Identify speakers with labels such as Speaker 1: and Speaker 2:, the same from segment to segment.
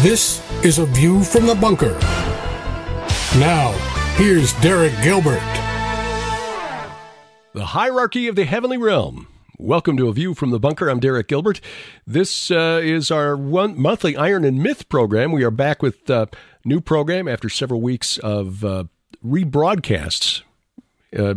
Speaker 1: This is A View from the Bunker. Now, here's Derek Gilbert.
Speaker 2: The hierarchy of the heavenly realm. Welcome to A View from the Bunker. I'm Derek Gilbert. This is our monthly Iron and Myth program. We are back with a new program after several weeks of rebroadcasts.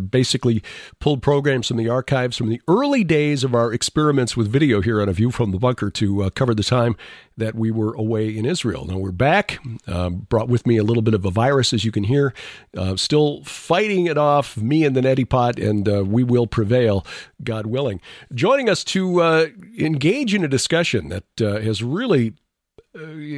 Speaker 2: Basically pulled programs from the archives from the early days of our experiments with video here on A View from the Bunker to cover the time that we were away in Israel. Now we're back, brought with me a little bit of a virus, as you can hear, still fighting it off, me and the neti pot, and we will prevail, God willing. Joining us to engage in a discussion that has really been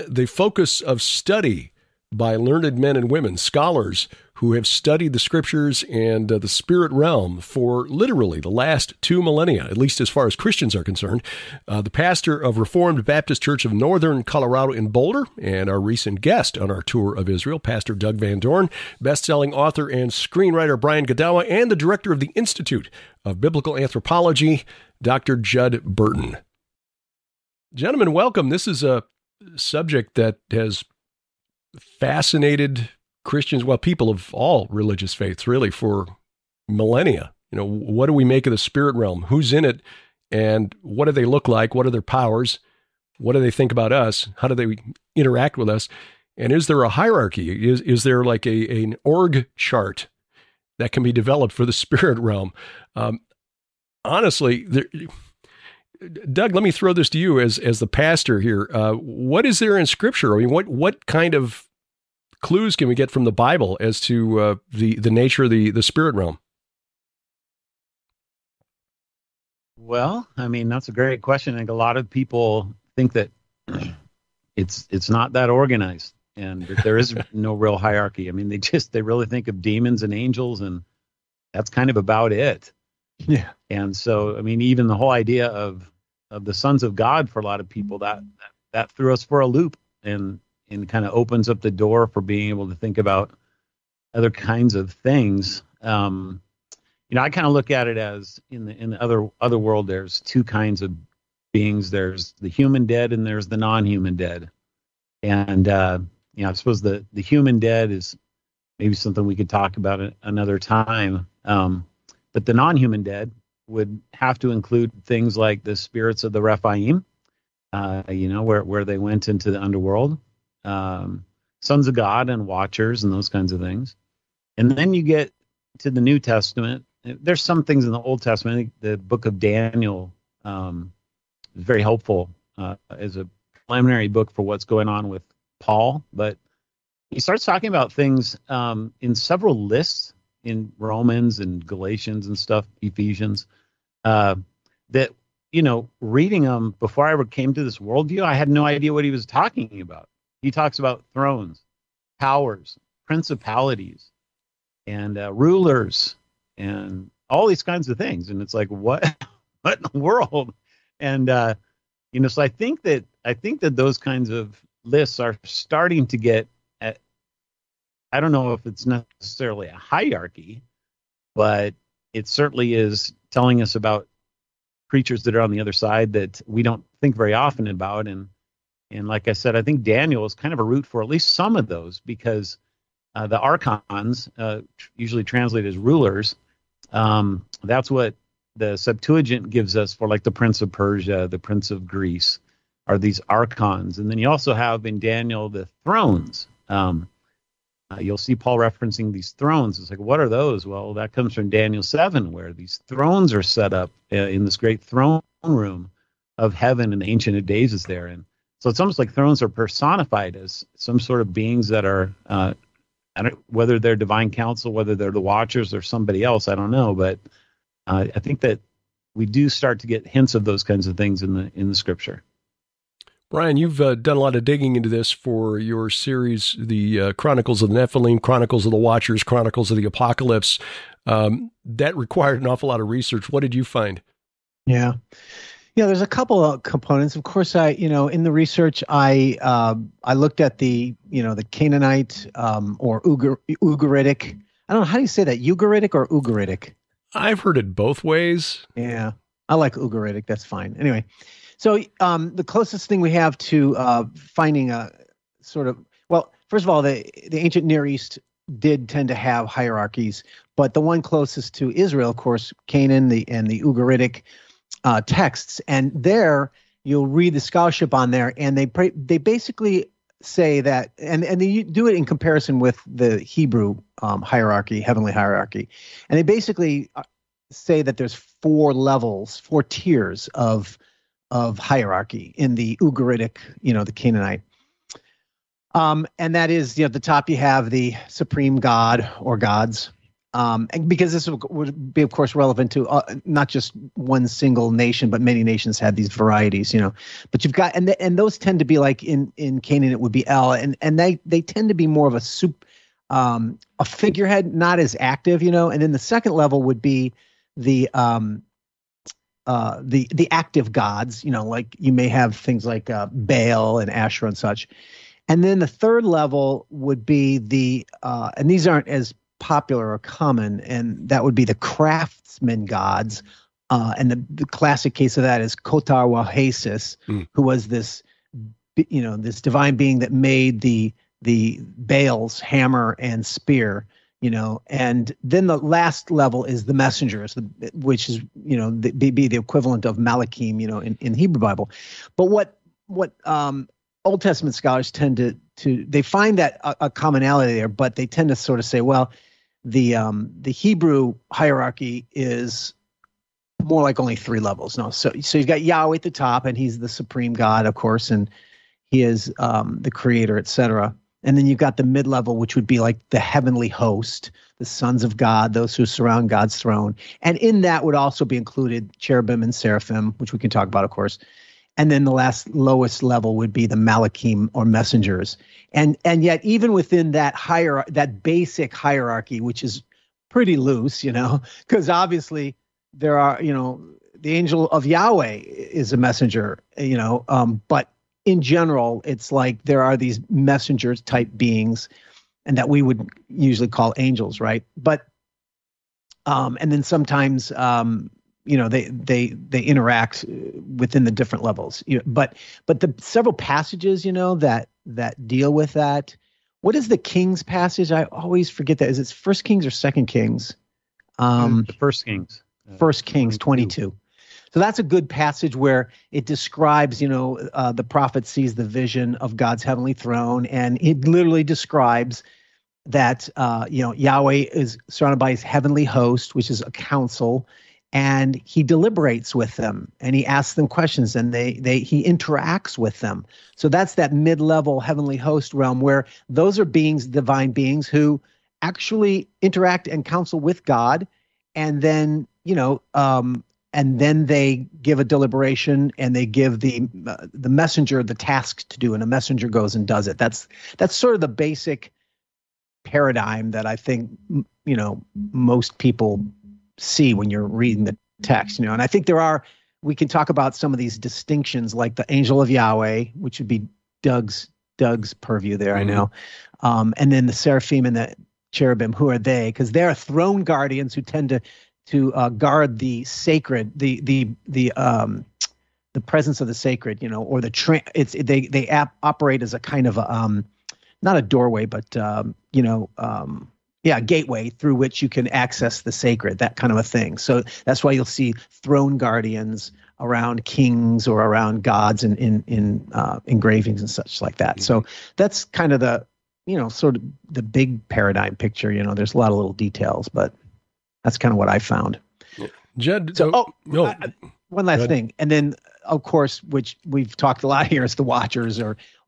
Speaker 2: the focus of study by learned men and women, scholars who have studied the scriptures and the spirit realm for literally the last 2 millennia, at least as far as Christians are concerned. The pastor of Reformed Baptist Church of Northern Colorado in Boulder, and our recent guest on our tour of Israel, Pastor Doug Van Dorn, best-selling author and screenwriter Brian Godawa, and the director of the Institute of Biblical Anthropology, Dr. Judd Burton. Gentlemen, welcome. This is a subject that has fascinated Christians, well, people of all religious faiths, really, for millennia. You know, what do we make of the spirit realm? Who's in it? And what do they look like? What are their powers? What do they think about us? How do they interact with us? And is there a hierarchy? Is there like an org chart that can be developed for the spirit realm? Honestly, Doug, let me throw this to you as the pastor here. What is there in Scripture? I mean, what kind of clues can we get from the Bible as to the nature of the spirit realm?
Speaker 3: Well, I mean, that's a great question. I think a lot of people think that it's not that organized and that there is no real hierarchy. I mean, they really think of demons and angels, and that's kind of about it. Yeah. And so, I mean, even the whole idea of the sons of God for a lot of people, that threw us for a loop and kind of opens up the door for being able to think about other kinds of things. I kind of look at it as in the other world, there's two kinds of beings. There's the human dead and there's the non-human dead. And, I suppose the human dead is maybe something we could talk about another time. But the non-human dead would have to include things like the spirits of the Rephaim, where they went into the underworld, sons of God and watchers and those kinds of things. And then you get to the New Testament. There's some things in the Old Testament. I think the book of Daniel is very helpful as a preliminary book for what's going on with Paul. But he starts talking about things in several lists in Romans and Galatians and stuff, Ephesians, that, reading them before I ever came to this worldview, I had no idea what he was talking about. He talks about thrones, powers, principalities, and rulers, and all these kinds of things. And it's like, what in the world? And, so I think that those kinds of lists are starting to get at, I don't know if it's necessarily a hierarchy, but it certainly is telling us about creatures that are on the other side that we don't think very often about. And like I said, I think Daniel is kind of a root for at least some of those, because the archons, usually translated as rulers, that's what the Septuagint gives us for, like, the Prince of Persia, the Prince of Greece, are these archons. And then you also have in Daniel the thrones. You'll see Paul referencing these thrones. It's like, what are those? Well, that comes from Daniel 7, where these thrones are set up in this great throne room of heaven, and the Ancient of Days is there. And so it's almost like thrones are personified as some sort of beings that are, whether they're divine council, whether they're the watchers or somebody else, I don't know. But I think that we do start to get hints of those kinds of things in the Scripture.
Speaker 2: Brian, you've done a lot of digging into this for your series, the Chronicles of the Nephilim, Chronicles of the Watchers, Chronicles of the Apocalypse. That required an awful lot of research. What did you find?
Speaker 4: Yeah, there's a couple of components. Of course, in the research, I looked at the Canaanite or Ugaritic. I don't know, how do you say that? Ugaritic or Ugaritic?
Speaker 2: I've heard it both ways.
Speaker 4: Yeah. I like Ugaritic. That's fine. Anyway, so the closest thing we have to finding a sort of, well, first of all, the ancient Near East did tend to have hierarchies, but the one closest to Israel, of course, Canaan, and the Ugaritic texts, and there you'll read the scholarship on there, and they basically say that, and they do it in comparison with the Hebrew hierarchy, heavenly hierarchy, and they basically say that there's 4 levels, 4 tiers of hierarchy in the Ugaritic, the Canaanite. And that is, at the top you have the supreme god or gods, and because this would be, of course, relevant to not just one single nation, but many nations had these varieties, But you've got, and those tend to be like in Canaan, it would be El, and they tend to be more of a figurehead, not as active, And then the second level would be the active gods, like you may have things like Baal and Asherah and such. And then the third level would be and these aren't as popular or common, and that would be the craftsman gods. And the classic case of that is Kotar Wahesis, who was this divine being that made the Baal's hammer and spear. And then the last level is the messengers, which is, be the equivalent of Malachim, in Hebrew Bible. But what Old Testament scholars tend to they find that a commonality there, but they tend to sort of say, well, the Hebrew hierarchy is more like only 3 levels. No, so you've got Yahweh at the top, and he's the supreme God, of course, and he is the creator, etc. And then you've got the mid-level, which would be like the heavenly host, the sons of God, those who surround God's throne. And in that would also be included cherubim and seraphim, which we can talk about, of course. And then the lowest level would be the malachim or messengers. And yet even within that that basic hierarchy, which is pretty loose, because obviously there are, the angel of Yahweh is a messenger, but in general, it's like there are these messengers type beings, and that we would usually call angels, right? But and then sometimes they interact within the different levels. But the several passages that deal with that. What is the Kings passage? I always forget that. Is it 1 Kings or 2 Kings?
Speaker 3: The 1 Kings.
Speaker 4: 1 Kings 22. So that's a good passage where it describes, the prophet sees the vision of God's heavenly throne, and it literally describes that, Yahweh is surrounded by his heavenly host, which is a council, and he deliberates with them, and he asks them questions, and he interacts with them. So that's that mid-level heavenly host realm where those are beings, divine beings, who actually interact and counsel with God, and then, and then they give a deliberation, and they give the messenger the task to do, and a messenger goes and does it. That's sort of the basic paradigm that I think, most people see when you're reading the text, and I think we can talk about some of these distinctions, like the angel of Yahweh, which would be Doug's purview there, I know. And then the seraphim and the cherubim, who are they? Because they're throne guardians who tend to guard the sacred, the presence of the sacred, or they operate as a kind of a, not a doorway, but gateway through which you can access the sacred, that kind of a thing. So that's why you'll see throne guardians around kings or around gods in engravings and such like that. So that's kind of the, sort of the big paradigm picture. There's a lot of little details, but that's kind of what I found.
Speaker 2: Jed,
Speaker 4: so, one last thing. And then, of course, which we've talked a lot here, is the Watchers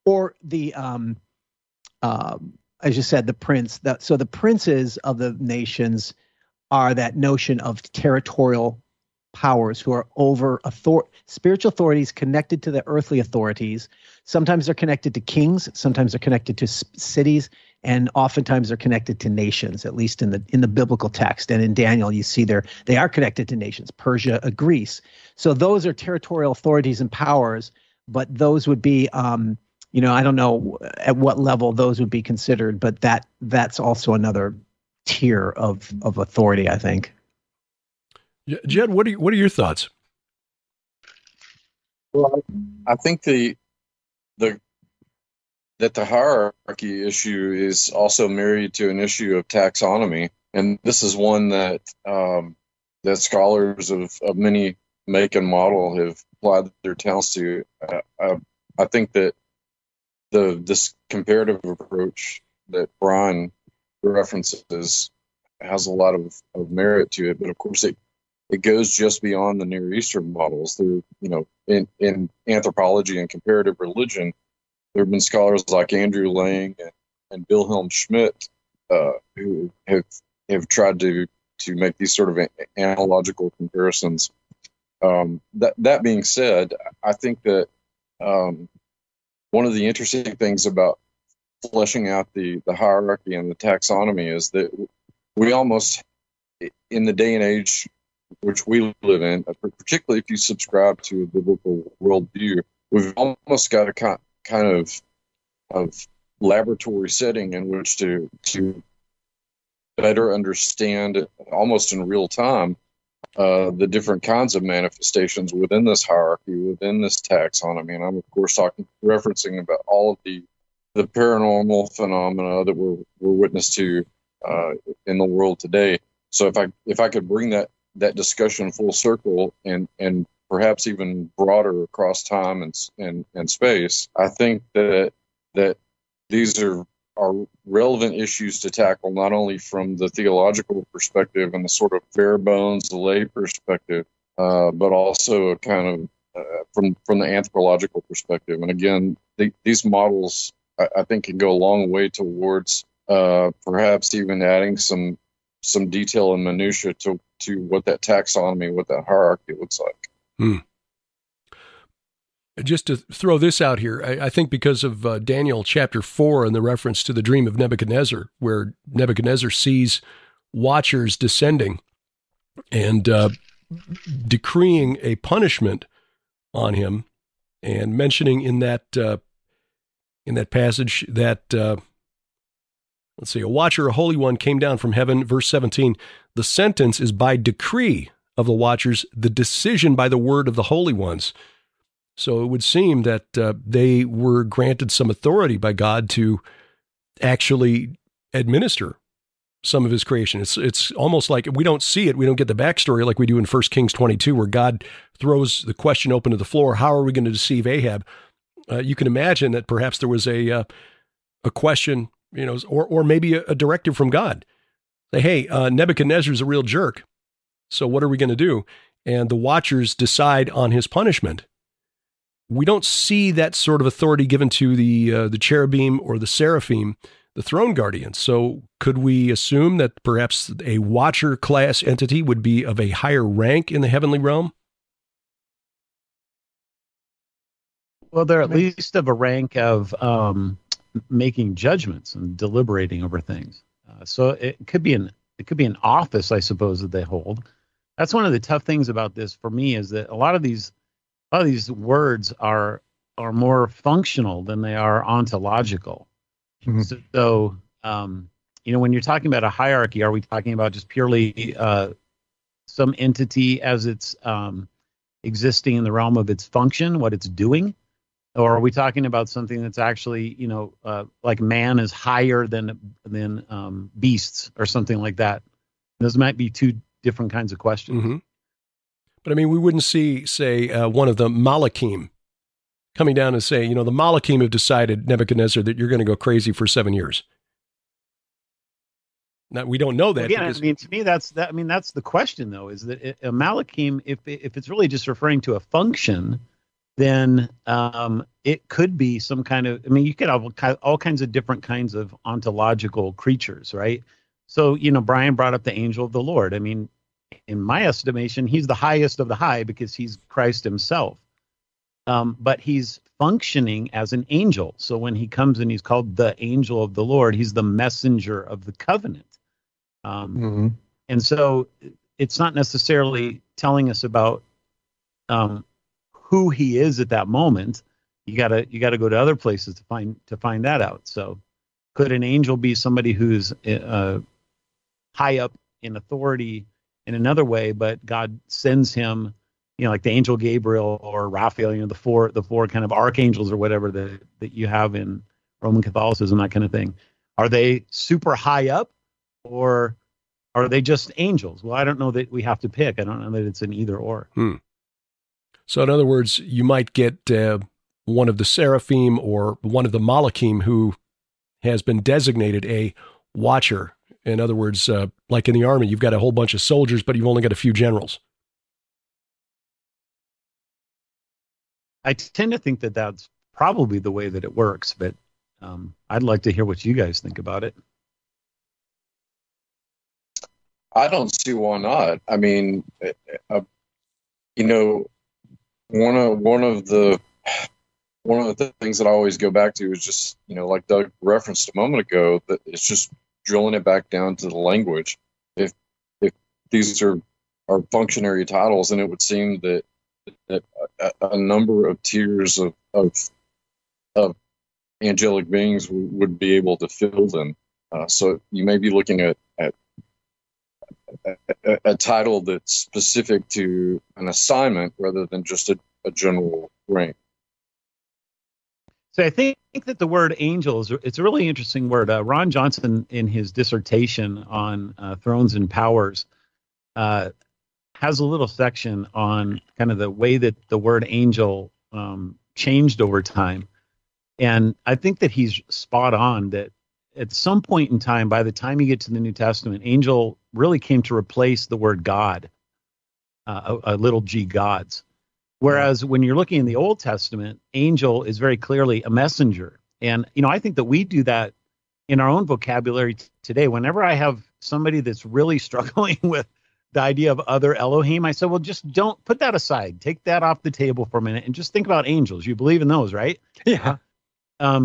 Speaker 4: or the, as you said, the prince. So the princes of the nations are that notion of territorial powers who are over spiritual authorities connected to the earthly authorities. Sometimes they're connected to kings, sometimes they're connected to cities, and oftentimes they're connected to nations, at least in the biblical text. And in Daniel, you see they are connected to nations, Persia, Greece. So those are territorial authorities and powers, but those would be, I don't know at what level those would be considered, but that's also another tier of authority, I think.
Speaker 2: Jed, what are your thoughts?
Speaker 5: Well, I think the that the hierarchy issue is also married to an issue of taxonomy, and this is one that that scholars of many make and model have applied their talents to. I think that this comparative approach that Brian references has a lot of merit to it, but of course it goes just beyond the Near Eastern models. There, in anthropology and comparative religion, there have been scholars like Andrew Lang and Wilhelm Schmidt who have tried to make these sort of analogical comparisons. That being said, I think that one of the interesting things about fleshing out the hierarchy and the taxonomy is that we almost, in the day and age which we live in, particularly if you subscribe to a biblical worldview, we've almost got a kind of laboratory setting in which to better understand, almost in real time, the different kinds of manifestations within this hierarchy, within this taxonomy. And I'm, of course, referencing about all of the paranormal phenomena that we're witness to in the world today. So if I could bring that discussion full circle and perhaps even broader across time and space, I think that these are relevant issues to tackle, not only from the theological perspective and the sort of bare bones lay perspective, but also kind of from the anthropological perspective. And again, these models, I think, can go a long way towards perhaps even adding some detail and minutia to what that taxonomy, what that hierarchy looks like.
Speaker 2: Just to throw this out here, I think because of Daniel chapter 4 and the reference to the dream of Nebuchadnezzar, where Nebuchadnezzar sees watchers descending and decreeing a punishment on him, and mentioning in that passage that, let's see, a watcher, a holy one, came down from heaven, verse 17, the sentence is by decree of the watchers, the decision by the word of the holy ones. So it would seem that they were granted some authority by God to actually administer some of his creation. It's almost like we don't see it. We don't get the backstory like we do in 1 Kings 22, where God throws the question open to the floor. How are we going to deceive Ahab? You can imagine that perhaps there was a question, or maybe a directive from God. Say, hey, Nebuchadnezzar's a real jerk. So what are we going to do? And the watchers decide on his punishment. We don't see that sort of authority given to the cherubim or the seraphim, the throne guardians. So could we assume that perhaps a watcher class entity would be of a higher rank in the heavenly realm?
Speaker 3: Well, they're at least of a rank of making judgments and deliberating over things. So it could be an office, I suppose, that they hold. That's one of the tough things about this for me, is that a lot of these words are more functional than they are ontological. Mm-hmm. So when you're talking about a hierarchy, are we talking about just purely some entity as it's existing in the realm of its function, what it's doing? Or are we talking about something that's actually, like man is higher than beasts or something like that? Those might be two different kinds of questions.
Speaker 2: Mm-hmm. But I mean, we wouldn't see, say, one of the malakim coming down and say, the malakim have decided, Nebuchadnezzar, that you're going to go crazy for 7 years. Now, we don't know that.
Speaker 3: Again, because, to me, that's the question, though, is that a malakim, if it's really just referring to a function, then it could be some kind of, you could have all kinds of different kinds of ontological creatures, right? So, Brian brought up the angel of the Lord. In my estimation, he's the highest of the high because he's Christ himself. But he's functioning as an angel. So when he comes and he's called the angel of the Lord, he's the messenger of the covenant. And so it's not necessarily telling us about who he is at that moment. You gotta go to other places to find that out. So could an angel be somebody who's high up in authority in another way, but God sends him like the angel Gabriel or Raphael, the four kind of archangels or whatever that you have in Roman Catholicism, that kind of thing. Are they super high up, or are they just angels? Well, I don't know that we have to pick. I don't know that it's an either or.
Speaker 2: So in other words, you might get one of the seraphim or one of the malakim who has been designated a watcher. In other words, like in the army, you've got a whole bunch of soldiers, but you've only got a few generals.
Speaker 3: I tend to think that that's probably the way that it works, but I'd like to hear what you guys think about it.
Speaker 5: I don't see why not. I mean, one of the things that I always go back to is just, like Doug referenced a moment ago, that it's just drilling it back down to the language. If these are functionary titles, and it would seem that a number of tiers of angelic beings would be able to fill them. So you may be looking at a title that's specific to an assignment rather than just a general rank.
Speaker 3: So I think that the word angel it's a really interesting word. Ron Johnson, in his dissertation on thrones and powers, has a little section on kind of the way that the word angel changed over time. And I think that he's spot on that at some point in time, by the time you get to the New Testament, angel really came to replace the word God, a little g gods. Whereas when you're looking in the Old Testament, angel is very clearly a messenger. And, I think that we do that in our own vocabulary today. Whenever I have somebody that's really struggling with the idea of other Elohim, I say, well, just don't put that aside. Take that off the table for a minute and just think about angels. You believe in those, right?
Speaker 4: Yeah.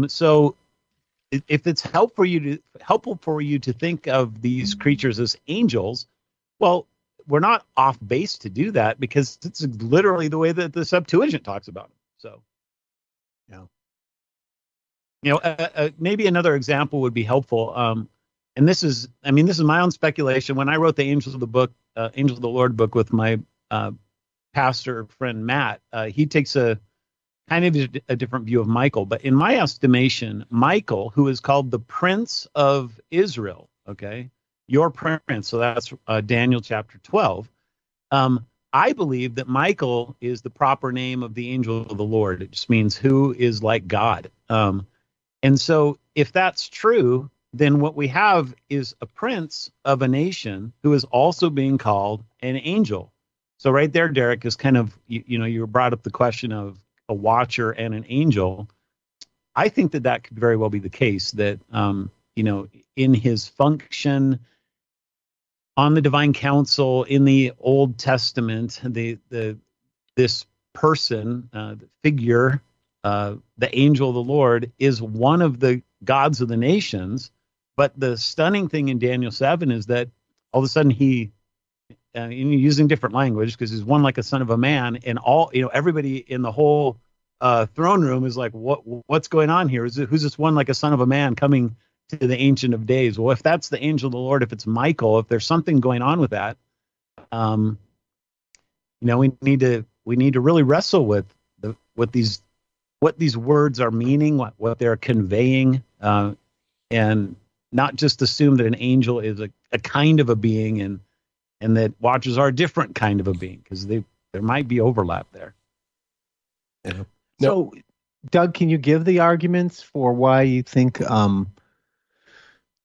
Speaker 3: So if it's helpful for you to think of these creatures as angels, well, we're not off base to do that, because it's literally the way that the Septuagint talks about them. So, maybe another example would be helpful. And this is my own speculation. When I wrote the Angels of the Lord book with my pastor friend Matt, he takes a kind of a different view of Michael. But in my estimation, Michael, who is called the Prince of Israel, okay, your prince, so that's Daniel chapter 12. I believe that Michael is the proper name of the angel of the Lord. It just means who is like God. And so if that's true, then what we have is a prince of a nation who is also being called an angel. So right there, Derek, is kind of, you brought up the question of a watcher and an angel. I think that could very well be the case, that, in his function on the divine council in the Old Testament, this person, the figure, the angel of the Lord, is one of the gods of the nations. But the stunning thing in Daniel 7 is that all of a sudden he, using different language, because he's one like a son of a man, and all, everybody in the whole throne room is like, what's going on here? Who's this one like a son of a man coming to the Ancient of Days? Well, if that's the angel of the Lord, if it's Michael, if there's something going on with that, we need to really wrestle with what these words are meaning, what they're conveying, and not just assume that an angel is a kind of a being, and that watchers are a different kind of a being, because there might be overlap there.
Speaker 4: Yeah. So, Doug, can you give the arguments for why you think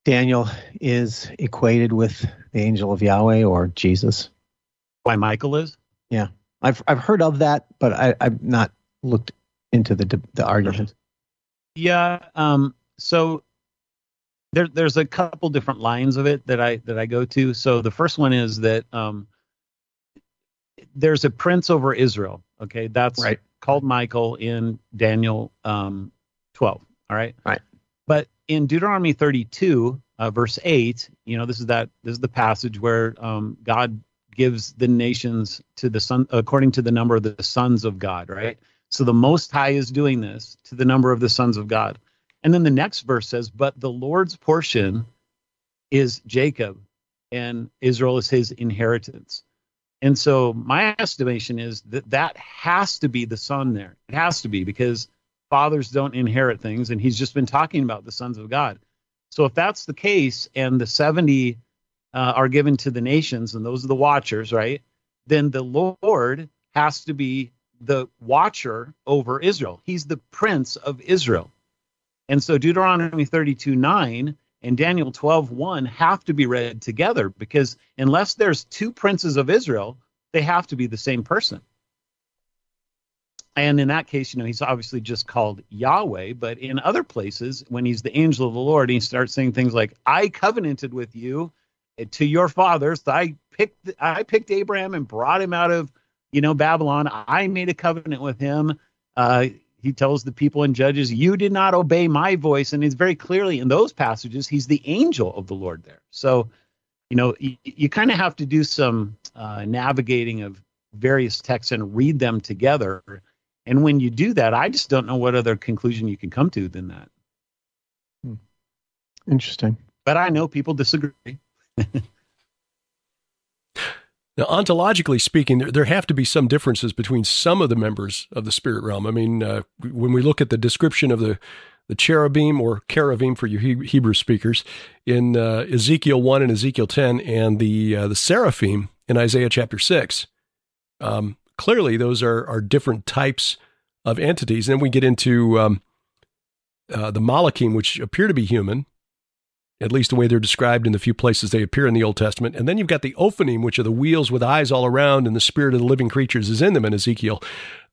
Speaker 4: Daniel is equated with the angel of Yahweh or Jesus?
Speaker 3: Why Michael is?
Speaker 4: Yeah, I've heard of that, but I've not looked into the argument.
Speaker 3: Yeah. So there's a couple different lines of it that I go to. So the first one is that there's a prince over Israel. Okay, that's right, called Michael in Daniel 12. All right.
Speaker 4: Right.
Speaker 3: But in Deuteronomy 32, verse 8, this is the passage where God gives the nations to the son according to the number of the sons of God, right? So the Most High is doing this to the number of the sons of God. And then the next verse says, but the Lord's portion is Jacob, and Israel is his inheritance. And so my estimation is that that has to be the son there. It has to be, because fathers don't inherit things, and he's just been talking about the sons of God. So if that's the case, and the 70 are given to the nations, and those are the watchers, right? Then the Lord has to be the watcher over Israel. He's the prince of Israel. And so Deuteronomy 32:9 and Daniel 12:1 have to be read together, because unless there's two princes of Israel, they have to be the same person. And in that case, he's obviously just called Yahweh, but in other places, when he's the angel of the Lord, he starts saying things like, I covenanted with you to your fathers. I picked Abraham and brought him out of, Babylon. I made a covenant with him. He tells the people in Judges, you did not obey my voice. And it's very clearly in those passages, he's the angel of the Lord there. So, you kind of have to do some navigating of various texts and read them together. And when you do that, I just don't know what other conclusion you can come to than that.
Speaker 4: Interesting.
Speaker 3: But I know people disagree.
Speaker 2: Now, ontologically speaking, there have to be some differences between some of the members of the spirit realm. I mean, when we look at the description of the cherubim, or cherubim for you Hebrew speakers, in Ezekiel 1 and Ezekiel 10, and the seraphim in Isaiah chapter 6, clearly those are different types of entities. And then we get into the malakim, which appear to be human, at least the way they're described in the few places they appear in the Old Testament. And then you've got the ophanim, which are the wheels with eyes all around, and the spirit of the living creatures is in them in Ezekiel.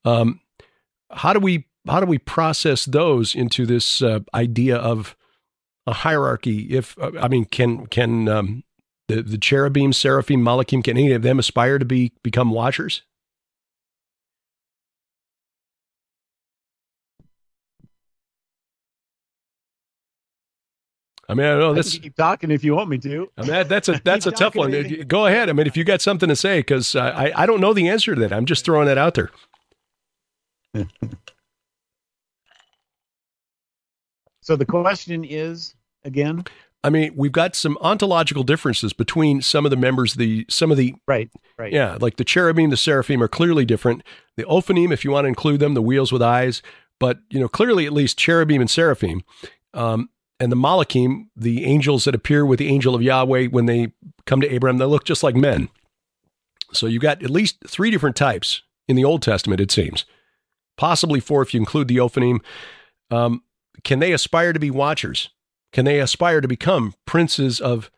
Speaker 2: How do we process those into this idea of a hierarchy? Can the cherubim, seraphim, malakim, can any of them aspire to become watchers? I mean, I don't know.
Speaker 3: I can keep talking if you want me to.
Speaker 2: I mean, that's a tough one. Go ahead. I mean, if you got something to say, because I don't know the answer to that. I'm just throwing that out there.
Speaker 3: So the question is, again?
Speaker 2: I mean, we've got some ontological differences between some of the members. Right. Yeah, like the cherubim, the seraphim are clearly different. The ophanim, if you want to include them, the wheels with eyes, but clearly at least cherubim and seraphim. And the malakim, the angels that appear with the angel of Yahweh when they come to Abraham, they look just like men. So you've got at least 3 different types in the Old Testament, it seems. Possibly 4 if you include the ophanim. Can they aspire to be watchers? Can they aspire to become princes of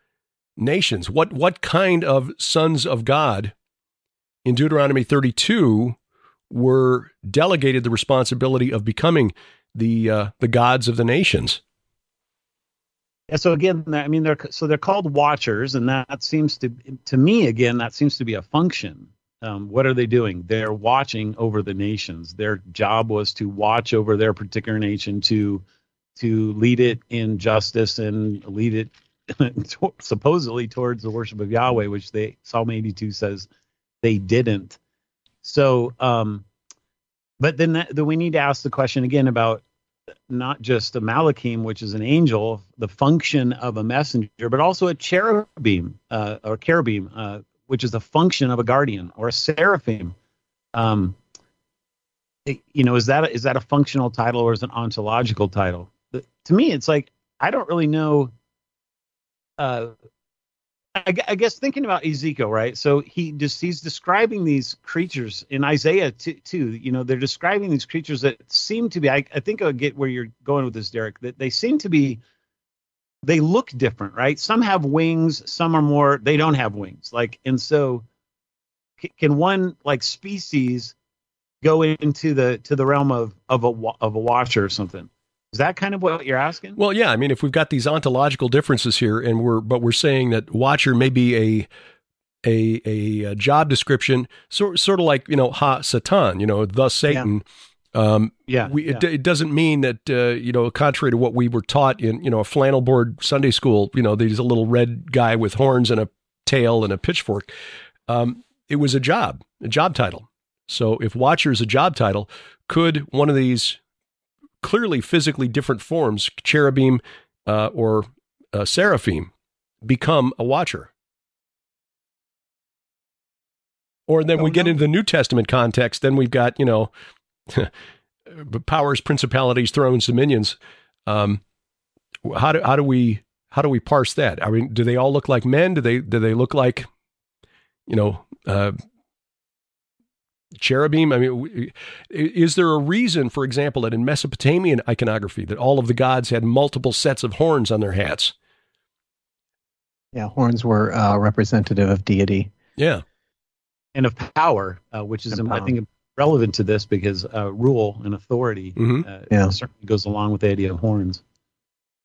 Speaker 2: nations? What kind of sons of God in Deuteronomy 32 were delegated the responsibility of becoming the gods of the nations?
Speaker 3: Yeah, so again, I mean, they're called watchers, and that seems to me, again, that seems to be a function. What are they doing? They're watching over the nations. Their job was to watch over their particular nation, to lead it in justice and lead it supposedly towards the worship of Yahweh, which Psalm 82 says they didn't. So, but then we need to ask the question again about not just a malakim, which is an angel, the function of a messenger, but also a cherubim, which is the function of a guardian, or a seraphim. Is that a functional title, or is it an ontological title? To me, it's like, I don't really know. I guess thinking about Ezekiel, right? So he's describing these creatures in Isaiah too. They're describing these creatures that seem to be. I think I get where you're going with this, Derek. That they seem to be. They look different, right? Some have wings. Some are more. They don't have wings. And so, can one species go into the realm of a watcher or something? Is that kind of what you're asking?
Speaker 2: Well, yeah. I mean, if we've got these ontological differences here, and we're saying that watcher may be a job description, sort of like ha Satan, the Satan.
Speaker 3: Yeah.
Speaker 2: It doesn't mean that contrary to what we were taught in a flannel board Sunday school, there's a little red guy with horns and a tail and a pitchfork. It was a job title. So if watcher is a job title, could one of these clearly physically different forms, cherubim or seraphim, become a watcher? Or then we get into the New Testament context. Then we've got, powers, principalities, thrones, dominions. How do we parse that? I mean, do they all look like men? Do they look like, cherubim? I mean, is there a reason, for example, that in Mesopotamian iconography that all of the gods had multiple sets of horns on their hats?
Speaker 4: Yeah, horns were representative of deity.
Speaker 2: Yeah.
Speaker 3: And of power, which is, I think, relevant to this because rule and authority certainly goes along with the idea of horns.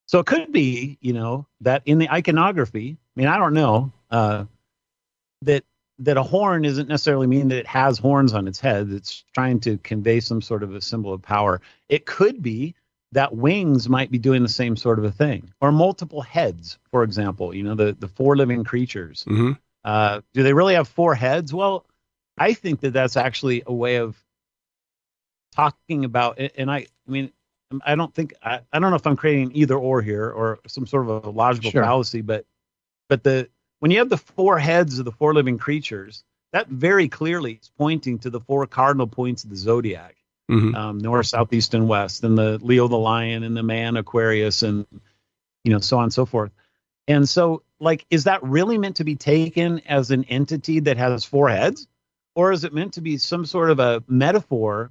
Speaker 3: So it could be, that in the iconography, I mean, I don't know, that a horn doesn't necessarily mean that it has horns on its head. It's trying to convey some sort of a symbol of power. It could be that wings might be doing the same sort of a thing, or multiple heads, for example, the four living creatures.
Speaker 2: Mm-hmm.
Speaker 3: Do they really have four heads? Well, I think that that's actually a way of talking about it. And I mean, I don't know if I'm creating either or here or some sort of a logical fallacy, but when you have the four heads of the four living creatures, that very clearly is pointing to the four cardinal points of the zodiac, north, south, east, and west, and the Leo, the lion, and the man, Aquarius, and so on and so forth. And so, is that really meant to be taken as an entity that has four heads? Or is it meant to be some sort of a metaphor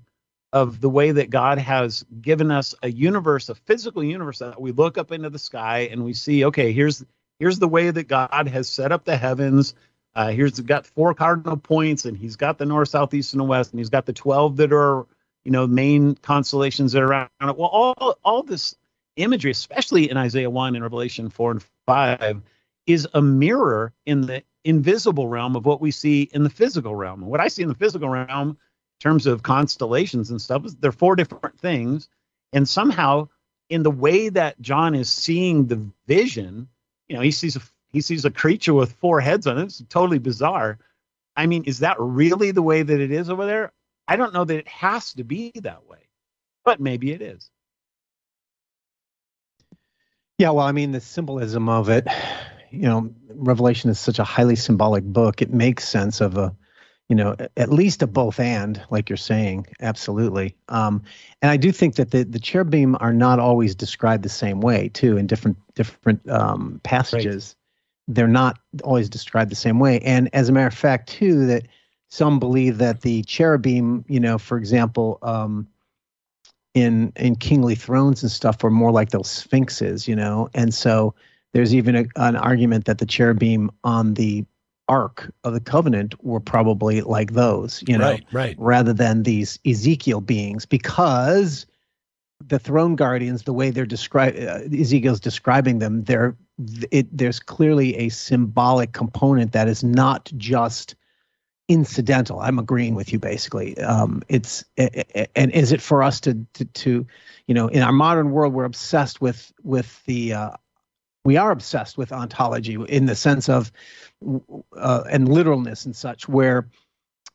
Speaker 3: of the way that God has given us a universe, a physical universe that we look up into the sky and we see, okay, here's the way that God has set up the heavens. Here's got four cardinal points, and he's got the north, south, east, and the west, and he's got the 12 that are, main constellations that are around it. Well, all this imagery, especially in Isaiah 1 and Revelation 4 and 5, is a mirror in the invisible realm of what we see in the physical realm. And what I see in the physical realm, in terms of constellations and stuff, is they're four different things. And somehow, in the way that John is seeing the vision, he sees a creature with four heads on it. It's totally bizarre. I mean, is that really the way that it is over there? I don't know that it has to be that way, but maybe it is.
Speaker 4: Yeah, well, I mean, the symbolism of it, Revelation is such a highly symbolic book. It makes sense of at least a both and, like you're saying. Absolutely. And I do think that the cherubim are not always described the same way, too, in different passages. Right. They're not always described the same way. And as a matter of fact, too, that some believe that the cherubim, for example, in kingly thrones and stuff were more like those sphinxes, and so there's even an argument that the cherubim on the Ark of the Covenant were probably like those,
Speaker 2: right,
Speaker 4: rather than these Ezekiel beings, because the throne guardians, the way they're Ezekiel's describing them, there's clearly a symbolic component that is not just incidental. I'm agreeing with you, basically. And is it for us to in our modern world, we're obsessed with we are obsessed with ontology in the sense of and literalness and such, where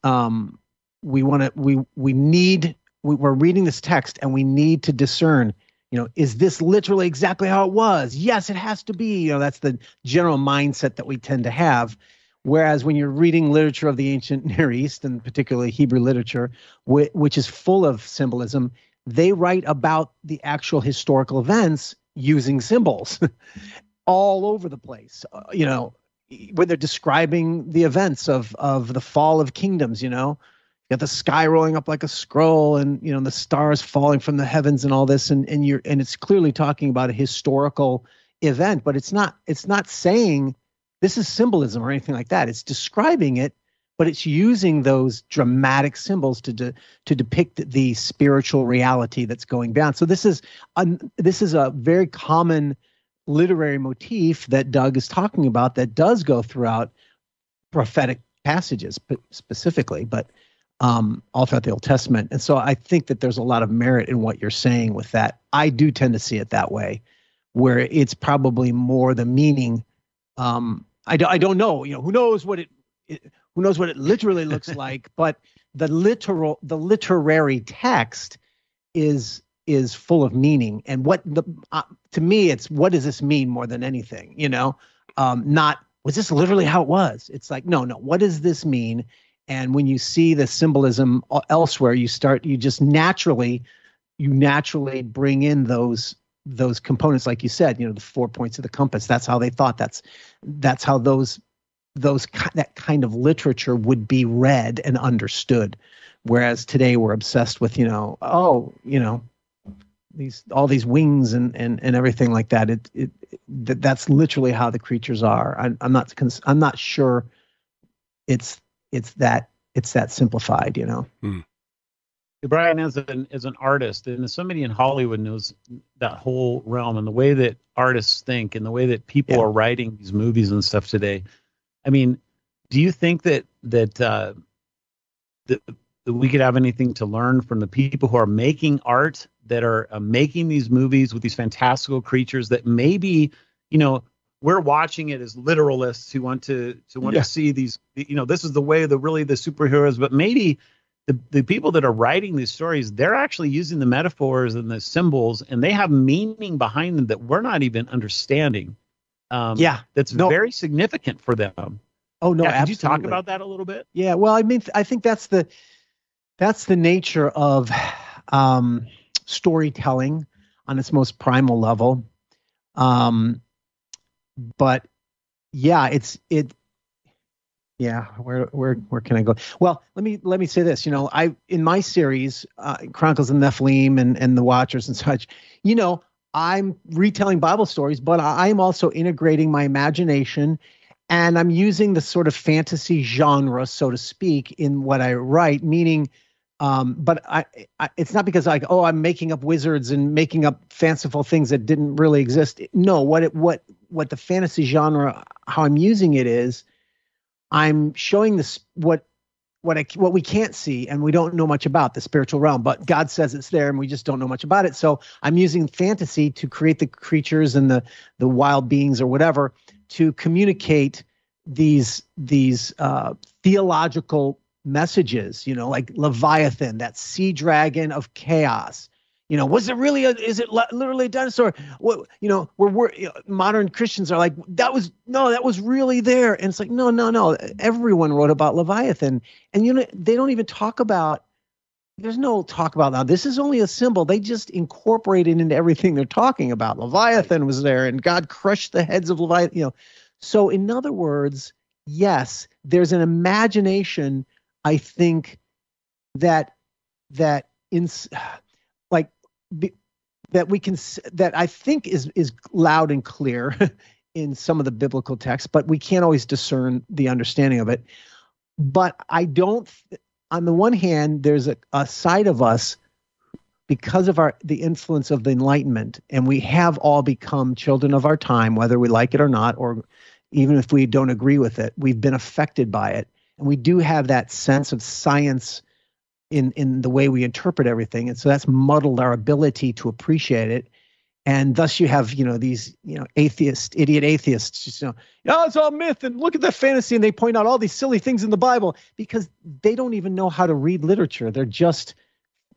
Speaker 4: we're reading this text and we need to discern, is this literally exactly how it was? Yes, it has to be. That's the general mindset that we tend to have. Whereas when you're reading literature of the ancient Near East, and particularly Hebrew literature, which is full of symbolism, they write about the actual historical events using symbols all over the place. When they're describing the events of the fall of kingdoms, you got the sky rolling up like a scroll, and the stars falling from the heavens and all this, and it's clearly talking about a historical event, but it's not saying this is symbolism or anything like that. It's describing it, but it's using those dramatic symbols to depict the spiritual reality that's going down. So this is a very common literary motif that Doug is talking about that does go throughout prophetic passages specifically, but all throughout the Old Testament. And so I think that there's a lot of merit in what you're saying with that. I do tend to see it that way, where it's probably more the meaning. I don't know, who knows what it literally looks like, but the literary text is full of meaning. And to me, it's what does this mean more than anything, not was this literally how it was? It's like, no, what does this mean? And when you see the symbolism elsewhere, you naturally bring in those components, like you said, the 4 points of the compass. That's how they thought. That's how that kind of literature would be read and understood. Whereas today we're obsessed with, all these wings and everything like that. That's literally how the creatures are. I'm not sure it's that simplified,
Speaker 3: Brian, as an artist, and somebody in Hollywood knows that whole realm and the way that artists think and the way that people are writing these movies and stuff today. I mean, do you think that we could have anything to learn from the people who are making art, that are making these movies with these fantastical creatures that maybe, we're watching it as literalists who want to see these, this is the way the superheroes, but maybe the people that are writing these stories, they're actually using the metaphors and the symbols, and they have meaning behind them that we're not even understanding. That's very significant for them.
Speaker 4: Oh no,
Speaker 3: absolutely. Could you talk about that a little bit?
Speaker 4: Yeah, well, I mean, I think that's the nature of storytelling on its most primal level. But yeah, where can I go? Well, let me say this. In my series, Chronicles of Nephilim and the Watchers and such, I'm retelling Bible stories, but I'm also integrating my imagination, and I'm using the sort of fantasy genre, so to speak, in what I write. Meaning, but it's not because I'm making up wizards and making up fanciful things that didn't really exist. No, what the fantasy genre, how I'm using it is, I'm showing this what we can't see and we don't know much about, the spiritual realm, but God says it's there and we just don't know much about it. So I'm using fantasy to create the creatures and the wild beings or whatever to communicate these theological messages, like Leviathan, that sea dragon of chaos. Was it really is it literally a dinosaur? We're modern Christians are like, that was really there. And it's like, no. Everyone wrote about Leviathan. And they don't even talk about, there's no talk about now. This is only a symbol. They just incorporate it into everything they're talking about. Leviathan was there and God crushed the heads of Leviathan, So in other words, yes, there's an imagination, I think, that I think is loud and clear in some of the biblical texts, but we can't always discern the understanding of it. But I don't. On the one hand, there's a side of us, because of the influence of the Enlightenment, and we have all become children of our time, whether we like it or not, or even if we don't agree with it, we've been affected by it, and we do have that sense of science in the way we interpret everything. And so that's muddled our ability to appreciate it. And thus you have, these, idiot atheists, just, it's all myth and look at the fantasy. And they point out all these silly things in the Bible because they don't even know how to read literature. They're just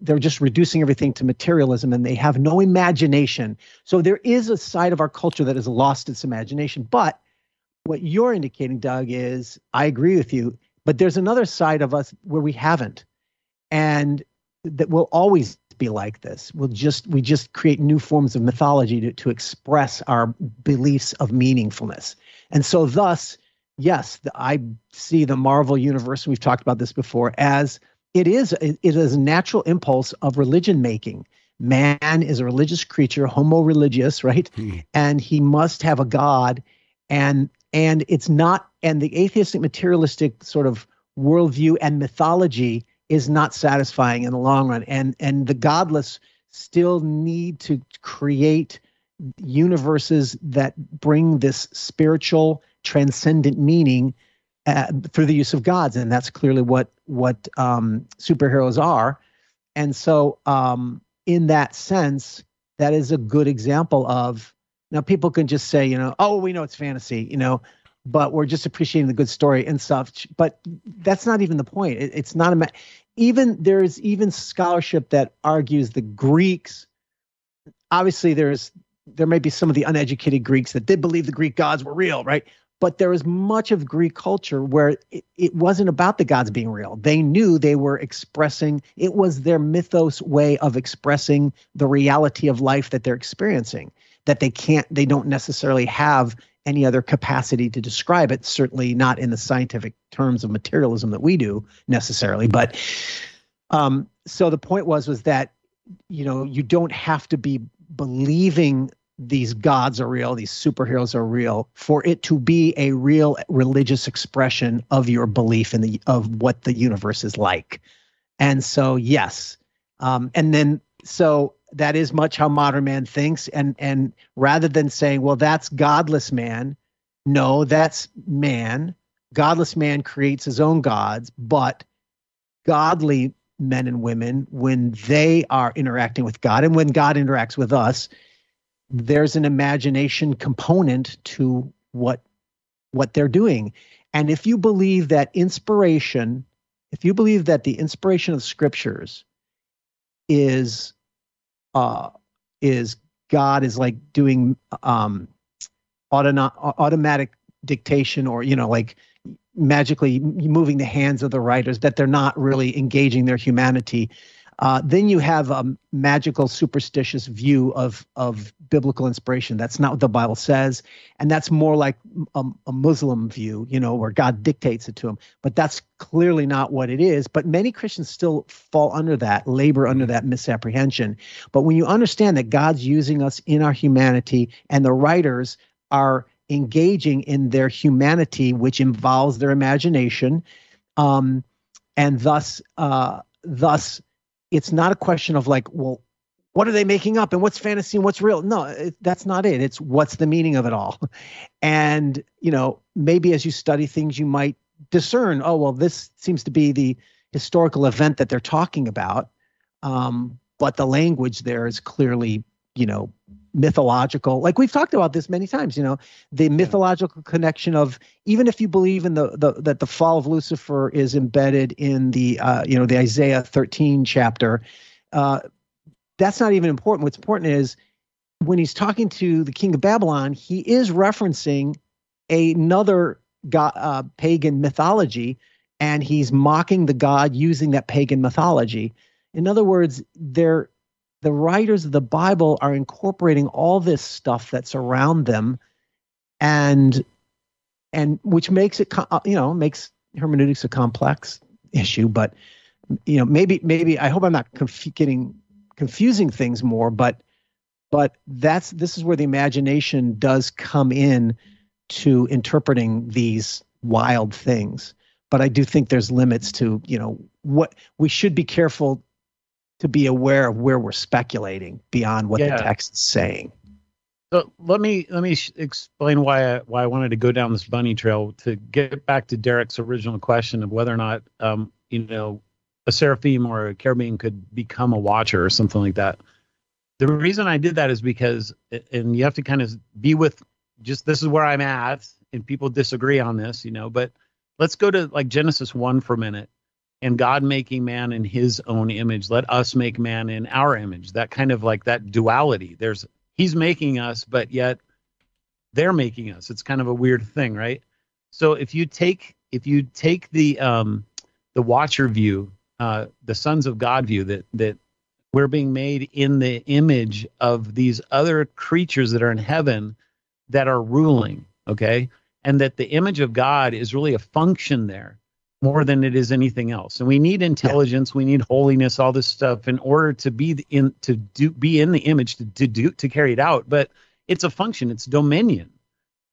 Speaker 4: reducing everything to materialism and they have no imagination. So there is a side of our culture that has lost its imagination. But what you're indicating, Doug, is I agree with you, but there's another side of us where we haven't. And that will always be like this. We just create new forms of mythology to express our beliefs of meaningfulness. And so thus, yes, I see the Marvel universe, we've talked about this before, as it is a natural impulse of religion making. Man is a religious creature, homo religious, right? And he must have a God. And it's not, and the atheistic materialistic sort of worldview and mythology is not satisfying in the long run. And the godless still need to create universes that bring this spiritual, transcendent meaning through the use of gods. And that's clearly what superheroes are. And so in that sense, that is a good example of, now people can just say, we know it's fantasy, but we're just appreciating the good story and stuff. But that's not even the point. It's not there's even scholarship that argues the Greeks. Obviously, there may be some of the uneducated Greeks that did believe the Greek gods were real, right? But there was much of Greek culture where it wasn't about the gods being real. They knew they were expressing, it was their mythos way of expressing the reality of life that they're experiencing, that they don't necessarily have any other capacity to describe it, certainly not in the scientific terms of materialism that we do necessarily. But so the point was that, you don't have to be believing these gods are real, these superheroes are real, for it to be a real religious expression of your belief of what the universe is like. And so, yes. So that is much how modern man thinks. And rather than saying, well, that's godless man, no, that's man. Godless man creates his own gods, but godly men and women, when they are interacting with God and when God interacts with us, there's an imagination component to what they're doing. And if you believe that the inspiration of scriptures is God is like doing automatic dictation, or like magically moving the hands of the writers, that they're not really engaging their humanity, then you have a magical, superstitious view of biblical inspiration. That's not what the Bible says, and that's more like a Muslim view, where God dictates it to them. But that's clearly not what it is. But many Christians still fall under that, labor under that misapprehension. But when you understand that God's using us in our humanity, and the writers are engaging in their humanity, which involves their imagination, and thus it's not a question of like, well, what are they making up and what's fantasy and what's real? No, that's not it. It's what's the meaning of it all. And, maybe as you study things, you might discern, oh, well, this seems to be the historical event that they're talking about. But the language there is clearly, mythological. Like we've talked about this many times, the mythological connection of, even if you believe in that the fall of Lucifer is embedded in the Isaiah 13 chapter, that's not even important. What's important is when he's talking to the king of Babylon, he is referencing another pagan mythology, and he's mocking the god using that pagan mythology. In other words, the writers of the Bible are incorporating all this stuff that's around them, and which makes it, makes hermeneutics a complex issue. But maybe I hope I'm not confusing things more. But this is where the imagination does come in to interpreting these wild things. But I do think there's limits to what we should be careful to be aware of, where we're speculating beyond what the text is saying.
Speaker 3: So let me explain why I wanted to go down this bunny trail, to get back to Derek's original question of whether or not a seraphim or a cherubim could become a watcher or something like that. The reason I did that is because, and you have to kind of be with, just this is where I'm at, and people disagree on this, but let's go to like Genesis 1 for a minute. And God making man in his own image. Let us make man in our image. That kind of like that duality. He's making us, but yet they're making us. It's kind of a weird thing, right? So if you take the watcher view, the sons of God view, that we're being made in the image of these other creatures that are in heaven that are ruling, okay? And that the image of God is really a function there, more than it is anything else. And we need intelligence, we need holiness, all this stuff in order to be in the image to carry it out. But it's a function, it's dominion.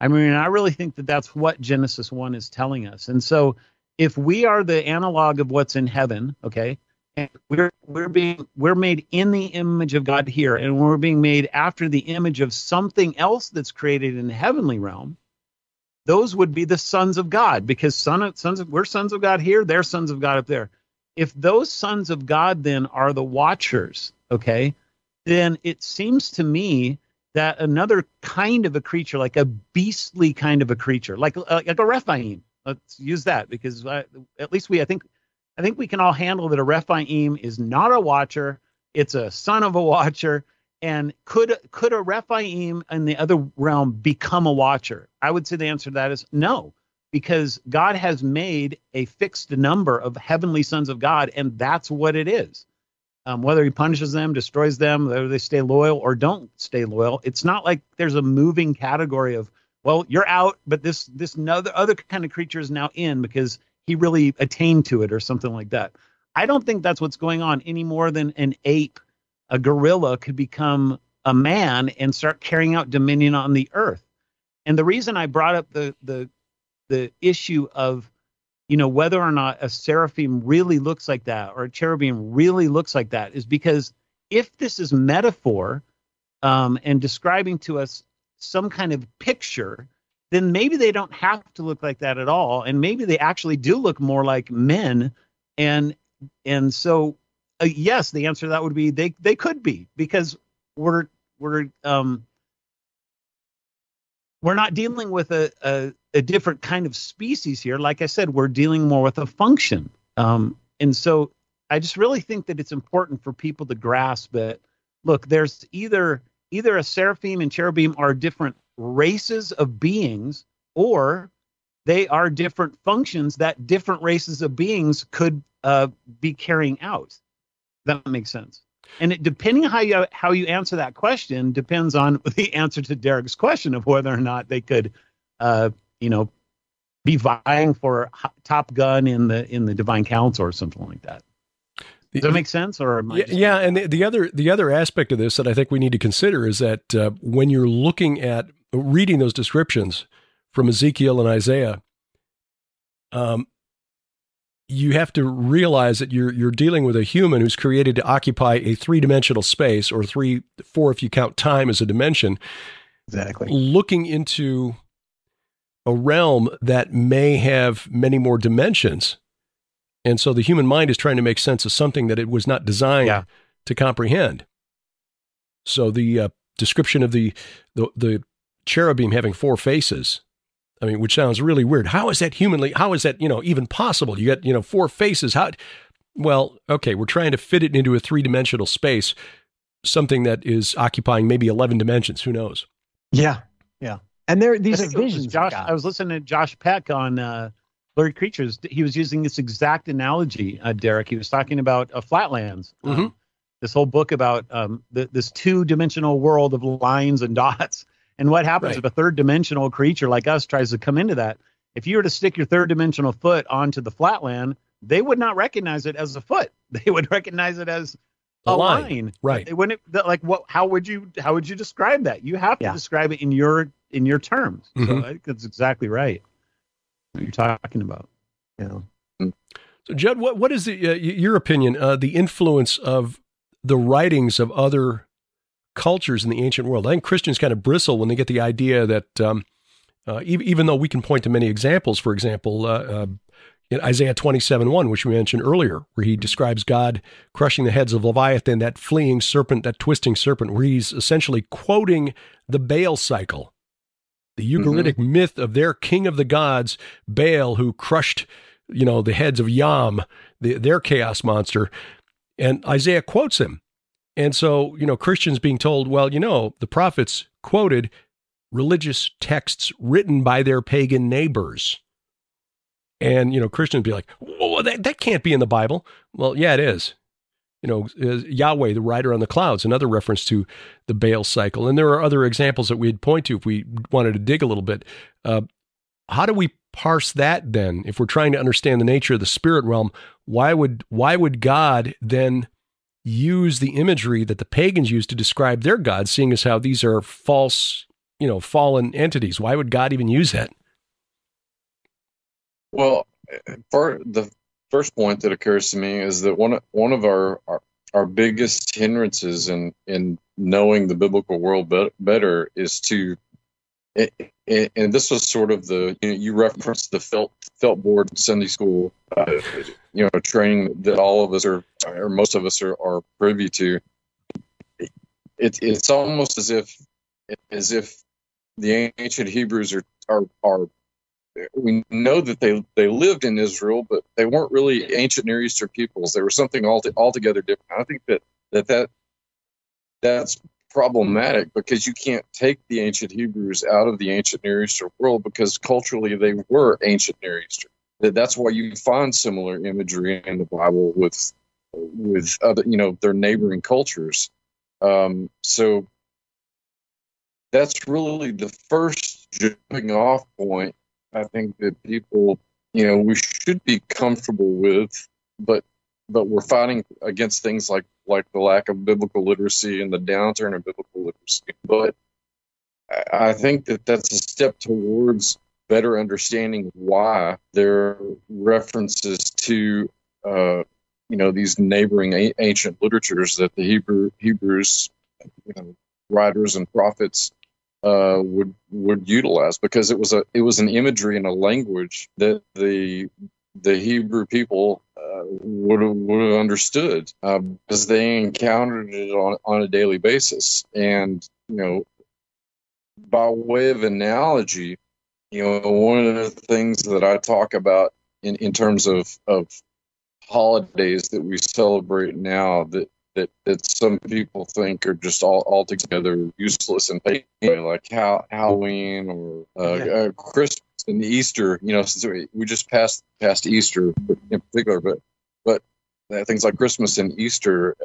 Speaker 3: I mean, I really think that that's what Genesis 1 is telling us. And so if we are the analog of what's in heaven, okay, and we're made in the image of God here, and we're being made after the image of something else that's created in the heavenly realm, those would be the sons of God, because we're sons of God here, they're sons of God up there. If those sons of God then are the watchers, okay, then it seems to me that another kind of a creature, like a beastly kind of a creature, like a Rephaim, let's use that, because at least I think we can all handle that a Rephaim is not a watcher, it's a son of a watcher, And could a Rephaim in the other realm become a watcher? I would say the answer to that is no, because God has made a fixed number of heavenly sons of God, and that's what it is. Whether he punishes them, destroys them, whether they stay loyal or don't stay loyal, it's not like there's a moving category of, well, you're out, but this other kind of creature is now in because he really attained to it or something like that. I don't think that's what's going on any more than an ape, a gorilla could become a man and start carrying out dominion on the earth. And the reason I brought up the issue of, whether or not a seraphim really looks like that or a cherubim really looks like that is because if this is metaphor and describing to us some kind of picture, then maybe they don't have to look like that at all. And maybe they actually do look more like men. And so, yes, the answer to that would be they could be, because we're not dealing with a different kind of species here. Like I said, we're dealing more with a function. And so I just really think that it's important for people to grasp that, look, there's either a seraphim and cherubim are different races of beings, or they are different functions that different races of beings could be carrying out. That makes sense. And it, depending on how you answer that question depends on the answer to Derek's question of whether or not they could, be vying for Top Gun in the Divine Council or something like that. Does that make sense? Or
Speaker 2: yeah, and the other aspect of this that I think we need to consider is that when you're looking at reading those descriptions from Ezekiel and Isaiah, you have to realize that you're dealing with a human who's created to occupy a three-dimensional space, or 4 if you count time as a dimension.
Speaker 4: Exactly.
Speaker 2: Looking into a realm that may have many more dimensions. And so the human mind is trying to make sense of something that it was not designed to comprehend. So the description of the cherubim having 4 faces, I mean, which sounds really weird. How is that even possible? You got, 4 faces. Well, okay, we're trying to fit it into a 3-dimensional space, something that is occupying maybe 11 dimensions. Who knows?
Speaker 4: Yeah. Yeah. And these are visions.
Speaker 3: I was listening to Josh Peck on Blurred Creatures. He was using this exact analogy, Derek. He was talking about Flatlands. This whole book about this 2-dimensional world of lines and dots. And what happens if a 3rd-dimensional creature like us tries to come into that? If you were to stick your 3rd-dimensional foot onto the flatland, they would not recognize it as a foot. They would recognize it as a line.
Speaker 2: Right.
Speaker 3: They wouldn't, like, what? How would you describe that? You have to describe it in your terms. So I think that's exactly right. What you're talking about.
Speaker 4: Yeah.
Speaker 2: So, Judd, what is your opinion? The influence of the writings of other cultures in the ancient world. I think Christians kind of bristle when they get the idea that even though we can point to many examples, for example, in Isaiah 27:1, which we mentioned earlier, where he describes God crushing the heads of Leviathan, that fleeing serpent, that twisting serpent, where he's essentially quoting the Baal cycle, the Ugaritic myth of their king of the gods, Baal, who crushed, the heads of Yam, their chaos monster, and Isaiah quotes him. And so, Christians being told, well, the prophets quoted religious texts written by their pagan neighbors. And, Christians be like, whoa, that can't be in the Bible. Well, yeah, it is. Yahweh, the rider on the clouds, another reference to the Baal cycle. And there are other examples that we'd point to if we wanted to dig a little bit. How do we parse that then? If we're trying to understand the nature of the spirit realm, why would God then use the imagery that the pagans used to describe their gods, seeing as how these are false, fallen entities? Why would God even use that?
Speaker 5: Well, for the first point that occurs to me is that one of our biggest hindrances in knowing the biblical world better is to, and this was sort of you referenced the felt board in Sunday school, training that all of us or most of us are privy to. It's almost as if the ancient Hebrews are we know that they lived in Israel, but they weren't really ancient Near Eastern peoples. They were something altogether different. I think that's problematic because you can't take the ancient Hebrews out of the ancient Near Eastern world because culturally they were ancient Near Eastern. That's why you find similar imagery in the Bible with other, their neighboring cultures. So that's really the first jumping off point. I think that people, we should be comfortable with, but we're fighting against things like the lack of biblical literacy and the downturn of biblical literacy. But I think that that's a step towards better understanding why there are references to, these neighboring ancient literatures that the Hebrews, writers and prophets would utilize, because it was an imagery and a language that the Hebrew people would have understood because they encountered it on a daily basis. And by way of analogy, one of the things that I talk about in terms of holidays that we celebrate now that some people think are just altogether useless and pagan, like Halloween or Christmas and Easter. Since we just passed Easter in particular, but things like Christmas and Easter.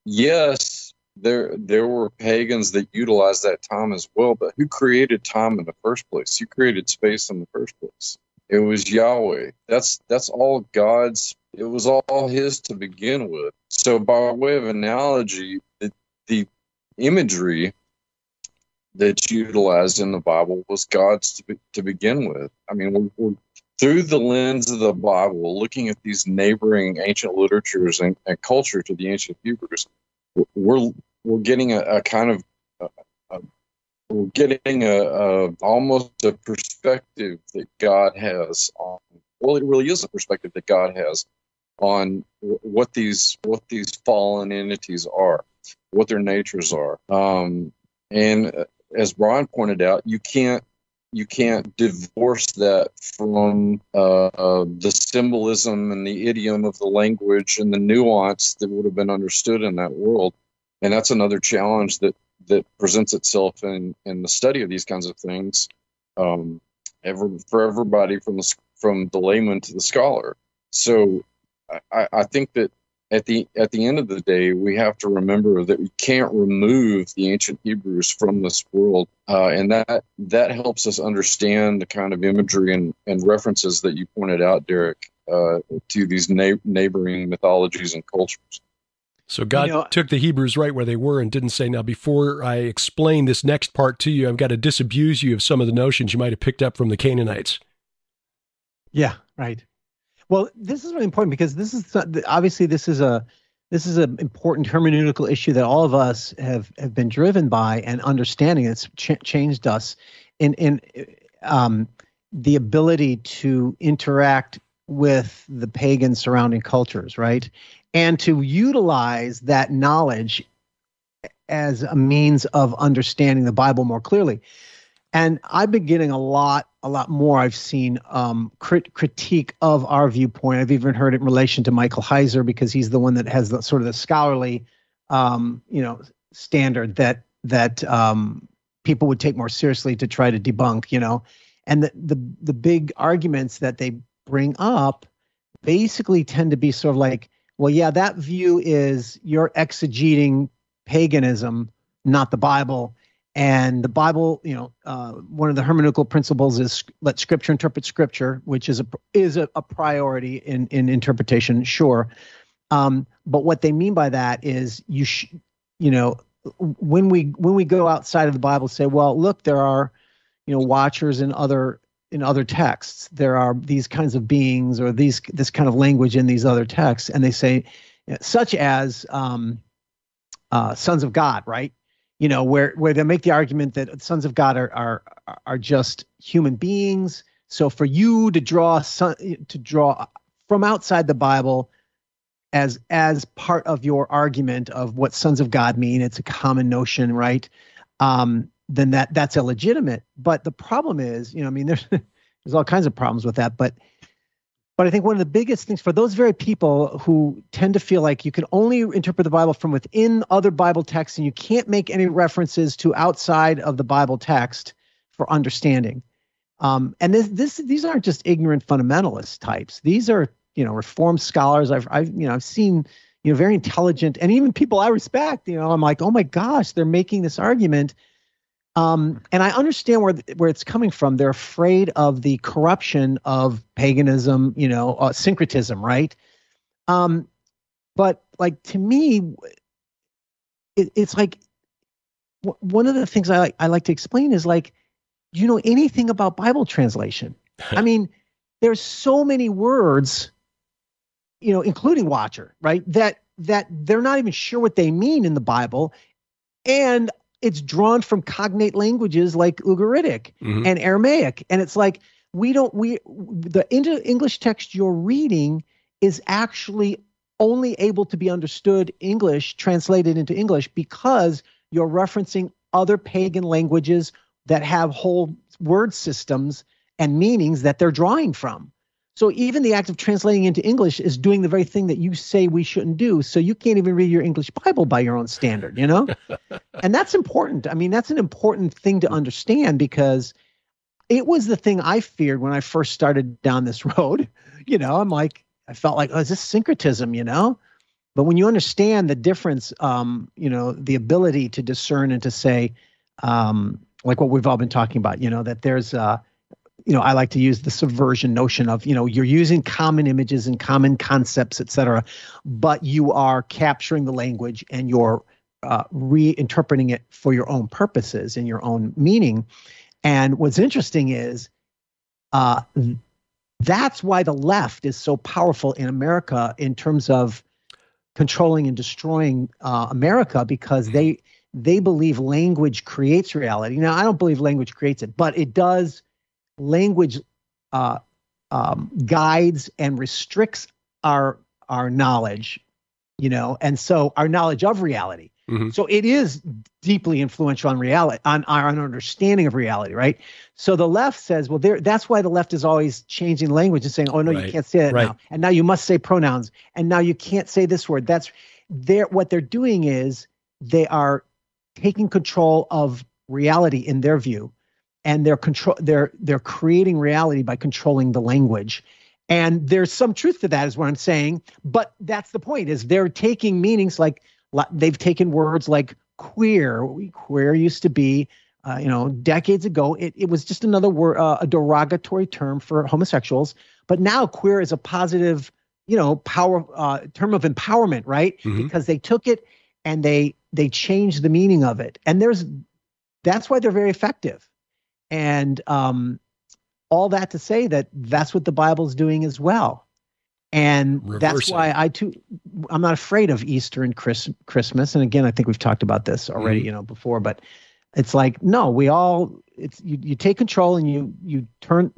Speaker 5: Yes, there were pagans that utilized that time as well, but who created time in the first place? Who created space in the first place? It was Yahweh. That's all God's. It was all His to begin with. So by way of analogy, the imagery that's utilized in the Bible was God's to begin with. I mean, we're through the lens of the Bible, looking at these neighboring ancient literatures and culture to the ancient Hebrews. We're getting a kind of we're getting almost a perspective that God has on. Well, it really is a perspective that God has on what these fallen entities are, what their natures are. And as Brian pointed out, you can't divorce that from the symbolism and the idiom of the language and the nuance that would have been understood in that world. And that's another challenge that presents itself in the study of these kinds of things, for everybody from the layman to the scholar. So I think that at the end of the day, we have to remember that we can't remove the ancient Hebrews from this world, and that helps us understand the kind of imagery and references that you pointed out, Derek, to these neighboring mythologies and cultures.
Speaker 2: So God took the Hebrews right where they were and didn't say, now, before I explain this next part to you, I've got to disabuse you of some of the notions you might have picked up from the Canaanites.
Speaker 4: Yeah, right. Well, this is really important because this is obviously this is an important hermeneutical issue that all of us have been driven by, and understanding it's changed us in the ability to interact with the pagan surrounding cultures, right? And to utilize that knowledge as a means of understanding the Bible more clearly. And I've been getting a lot more. I've seen critique of our viewpoint. I've even heard it in relation to Michael Heiser, because he's the one that has the sort of the scholarly, standard that people would take more seriously to try to debunk. And the big arguments that they bring up basically tend to be sort of like, well, yeah, that view is you're exegeting paganism, not the Bible. And the Bible, one of the hermeneutical principles is let Scripture interpret Scripture, which is a priority in interpretation, sure. But what they mean by that is when we go outside of the Bible, say, well, look, there are watchers in other texts. There are these kinds of beings or this kind of language in these other texts, and they say, such as sons of God, right? Where they make the argument that sons of God are just human beings. So for you to draw from outside the Bible as part of your argument of what sons of God mean, it's a common notion, right? Then that's illegitimate. But the problem is, there's all kinds of problems with that. But But I think one of the biggest things for those very people who tend to feel like you can only interpret the Bible from within other Bible texts and you can't make any references to outside of the Bible text for understanding. And these aren't just ignorant fundamentalist types. These are, Reformed scholars. I've seen, very intelligent, and even people I respect. I'm like, oh my gosh, they're making this argument. And I understand where it's coming from. They're afraid of the corruption of paganism, syncretism, right? But like to me, it's like one of the things I like to explain is like, do you know anything about Bible translation? I mean, there's so many words, including watcher, right? That they're not even sure what they mean in the Bible, and it's drawn from cognate languages like Ugaritic and Aramaic. And it's like, the English text you're reading is actually only able to be understood English, translated into English, because you're referencing other pagan languages that have whole word systems and meanings that they're drawing from. So even the act of translating into English is doing the very thing that you say we shouldn't do. So you can't even read your English Bible by your own standard, And that's important. I mean, that's an important thing to understand, because it was the thing I feared when I first started down this road. I'm like, I felt like, oh, is this syncretism, But when you understand the difference, the ability to discern and to say, like what we've all been talking about, that there's I like to use the subversion notion of, you're using common images and common concepts, et cetera, but you are capturing the language and you're reinterpreting it for your own purposes and your own meaning. And what's interesting is that's why the left is so powerful in America in terms of controlling and destroying America, because they believe language creates reality. Now, I don't believe language creates it, but it does. Language guides and restricts our knowledge, and so our knowledge of reality. So it is deeply influential on reality, on our understanding of reality, right? So the left says, well, that's why the left is always changing language and saying, oh no, you can't say that now, and now you must say pronouns, and now you can't say this word. What they're doing is they are taking control of reality in their view. And they're creating reality by controlling the language. And there's some truth to that, is what I'm saying. But that's the point, is they're taking meanings like they've taken words like queer. Queer used to be, decades ago, it was just another word, a derogatory term for homosexuals. But now queer is a positive, power term of empowerment, right? Because they took it and they changed the meaning of it. And that's why they're very effective. And all that to say that's what the Bible's doing as well. And that's why I'm not afraid of Easter and Christmas. And again, I think we've talked about this already, before, but it's like, no, you take control and you turn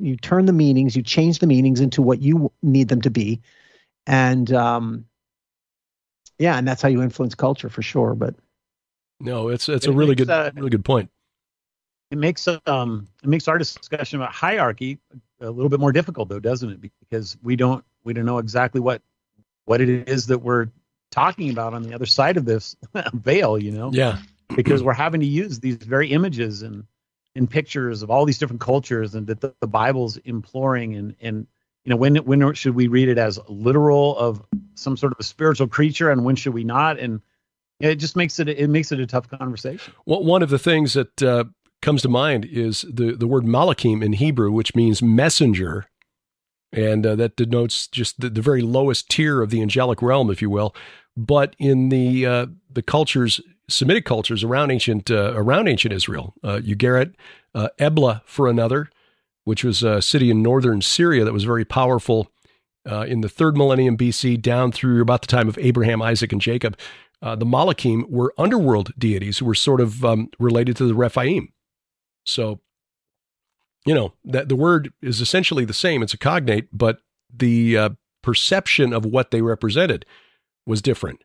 Speaker 4: the meanings, you change the meanings into what you need them to be. And and that's how you influence culture for sure. But
Speaker 2: no, it's a really good point.
Speaker 3: It makes our discussion about hierarchy a little bit more difficult, though, doesn't it? Because we don't know exactly what it is that we're talking about on the other side of this veil,
Speaker 2: Yeah. Because
Speaker 3: we're having to use these very images and pictures of all these different cultures, and that the Bible's imploring and when should we read it as literal of some sort of a spiritual creature, and when should we not? And it just makes it a tough conversation.
Speaker 2: Well, one of the things that comes to mind is the word malakim in Hebrew, which means messenger, and that denotes just the very lowest tier of the angelic realm, if you will. But in the cultures, Semitic cultures around ancient Israel, Ugarit, Ebla for another, which was a city in northern Syria that was very powerful in the 3rd millennium BC down through about the time of Abraham, Isaac, and Jacob. The malakim were underworld deities who were sort of related to the Rephaim. So, that the word is essentially the same. It's a cognate, but the perception of what they represented was different.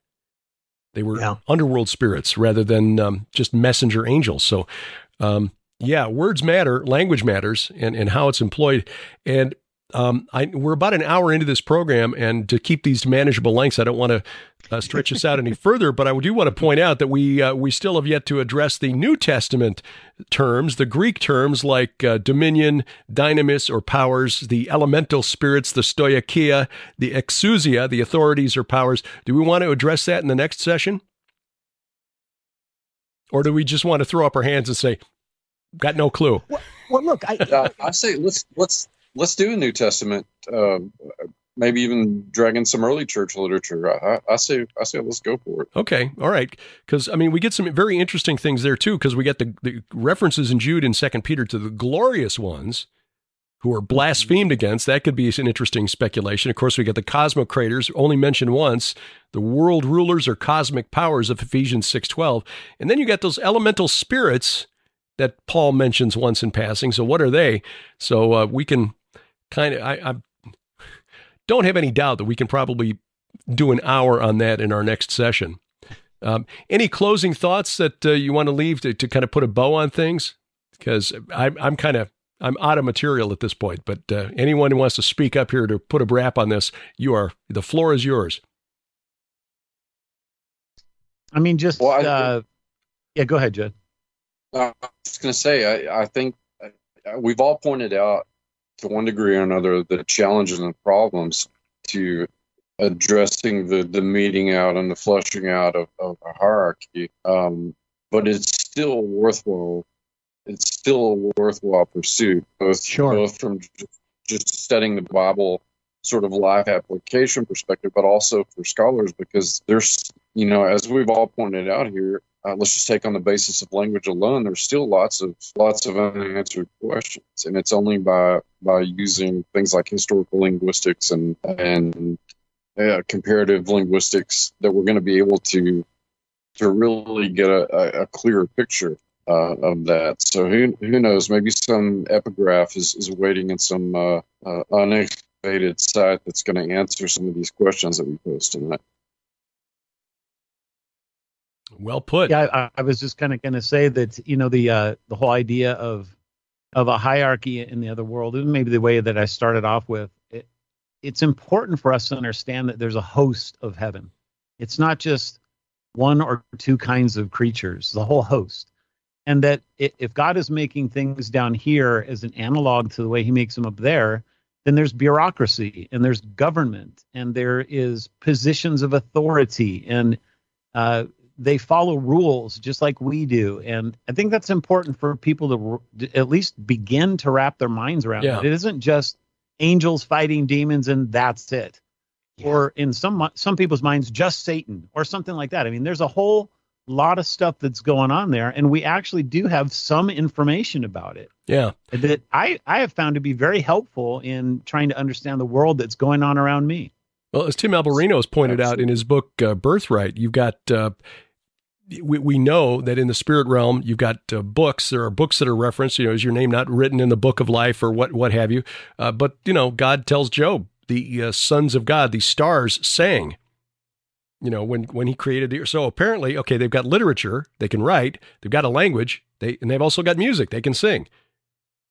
Speaker 2: They were underworld spirits rather than just messenger angels. So, words matter, language matters, and how it's employed. And we're about an hour into this program, and to keep these manageable lengths, I don't want to stretch us out any further, but I do want to point out that we still have yet to address the New Testament terms, the Greek terms like dominion, dynamis or powers, the elemental spirits, the stoicheia, the exousia, the authorities or powers. Do we want to address that in the next session? Or do we just want to throw up our hands and say, got no clue?
Speaker 4: Well, look,
Speaker 5: I say let's do a New Testament. Maybe even drag in some early church literature. I say let's go for it.
Speaker 2: Okay, all right. Because we get some very interesting things there too. Because we get the references in Jude and 2 Peter to the glorious ones who are blasphemed against. That could be an interesting speculation. Of course, we get the cosmocrators, only mentioned once, the world rulers or cosmic powers of Ephesians 6:12, and then you get those elemental spirits that Paul mentions once in passing. So what are they? So we can kind of, I don't have any doubt that we can probably do an hour on that in our next session. Any closing thoughts that you want to leave to kind of put a bow on things? Because I'm out of material at this point, but anyone who wants to speak up here to put a wrap on this, the floor is yours.
Speaker 3: I mean, just, yeah, go ahead, Judd.
Speaker 5: I was going to say, I think we've all pointed out to one degree or another the challenges and problems to addressing the meeting out and the fleshing out of a hierarchy. But it's still worthwhile. It's still a worthwhile pursuit, both from just studying the Bible sort of life application perspective, but also for scholars, because there's, as we've all pointed out here, let's just take on the basis of language alone, there's still lots of unanswered questions, and it's only by using things like historical linguistics and comparative linguistics that we're going to be able to really get a clearer picture of that. So who knows? Maybe some epigraph is waiting in some unexpected site that's going to answer some of these questions that we posed tonight.
Speaker 2: Well put.
Speaker 3: Yeah, I was just kind of going to say that, the whole idea of a hierarchy in the other world, and maybe the way that I started off with, it's important for us to understand that there's a host of heaven. It's not just one or two kinds of creatures, the whole host. And that if God is making things down here as an analog to the way he makes them up there, then there's bureaucracy and there's government and there is positions of authority, and they follow rules just like we do. And I think that's important for people to at least begin to wrap their minds around.
Speaker 2: Yeah.
Speaker 3: It isn't just angels fighting demons and that's it. Yeah. Or in some people's minds, just Satan or something like that. I mean, there's a whole lot of stuff that's going on there, and we actually do have some information about it.
Speaker 2: Yeah.
Speaker 3: That I have found to be very helpful in trying to understand the world that's going on around me.
Speaker 2: Well, as Tim Alberino has pointed out in his book, Birthright, you've got... We know that in the spirit realm, you've got books. There are books that are referenced, is your name not written in the book of life or what have you. But, God tells Job, the sons of God, the stars sang, when he created the earth. So apparently, okay, they've got literature, they can write, they've got a language, and they've also got music, they can sing.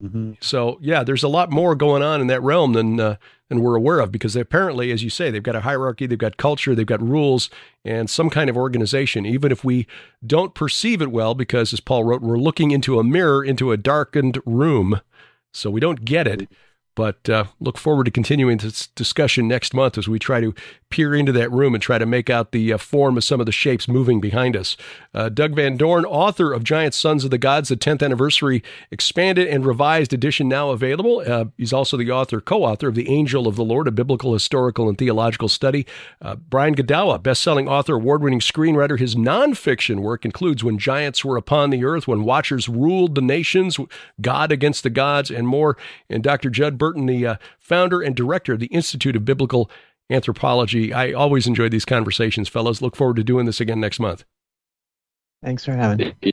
Speaker 2: Mm-hmm. So, yeah, there's a lot more going on in that realm than we're aware of, because they apparently, as you say, they've got a hierarchy, they've got culture, they've got rules, and some kind of organization, even if we don't perceive it well, because, as Paul wrote, we're looking into a mirror, into a darkened room, so we don't get it. But look forward to continuing this discussion next month as we try to peer into that room and try to make out the form of some of the shapes moving behind us. Doug Van Dorn, author of Giant Sons of the Gods, the 10th Anniversary Expanded and Revised Edition, now available. He's also the co-author of The Angel of the Lord, a biblical, historical, and theological study. Brian Godawa, best-selling author, award-winning screenwriter. His nonfiction work includes When Giants Were Upon the Earth, When Watchers Ruled the Nations, God Against the Gods, and more. And Dr. Judd Burton, the founder and director of the Institute of Biblical Anthropology. I always enjoy these conversations, fellas. Look forward to doing this again next month.
Speaker 4: Thanks for having me.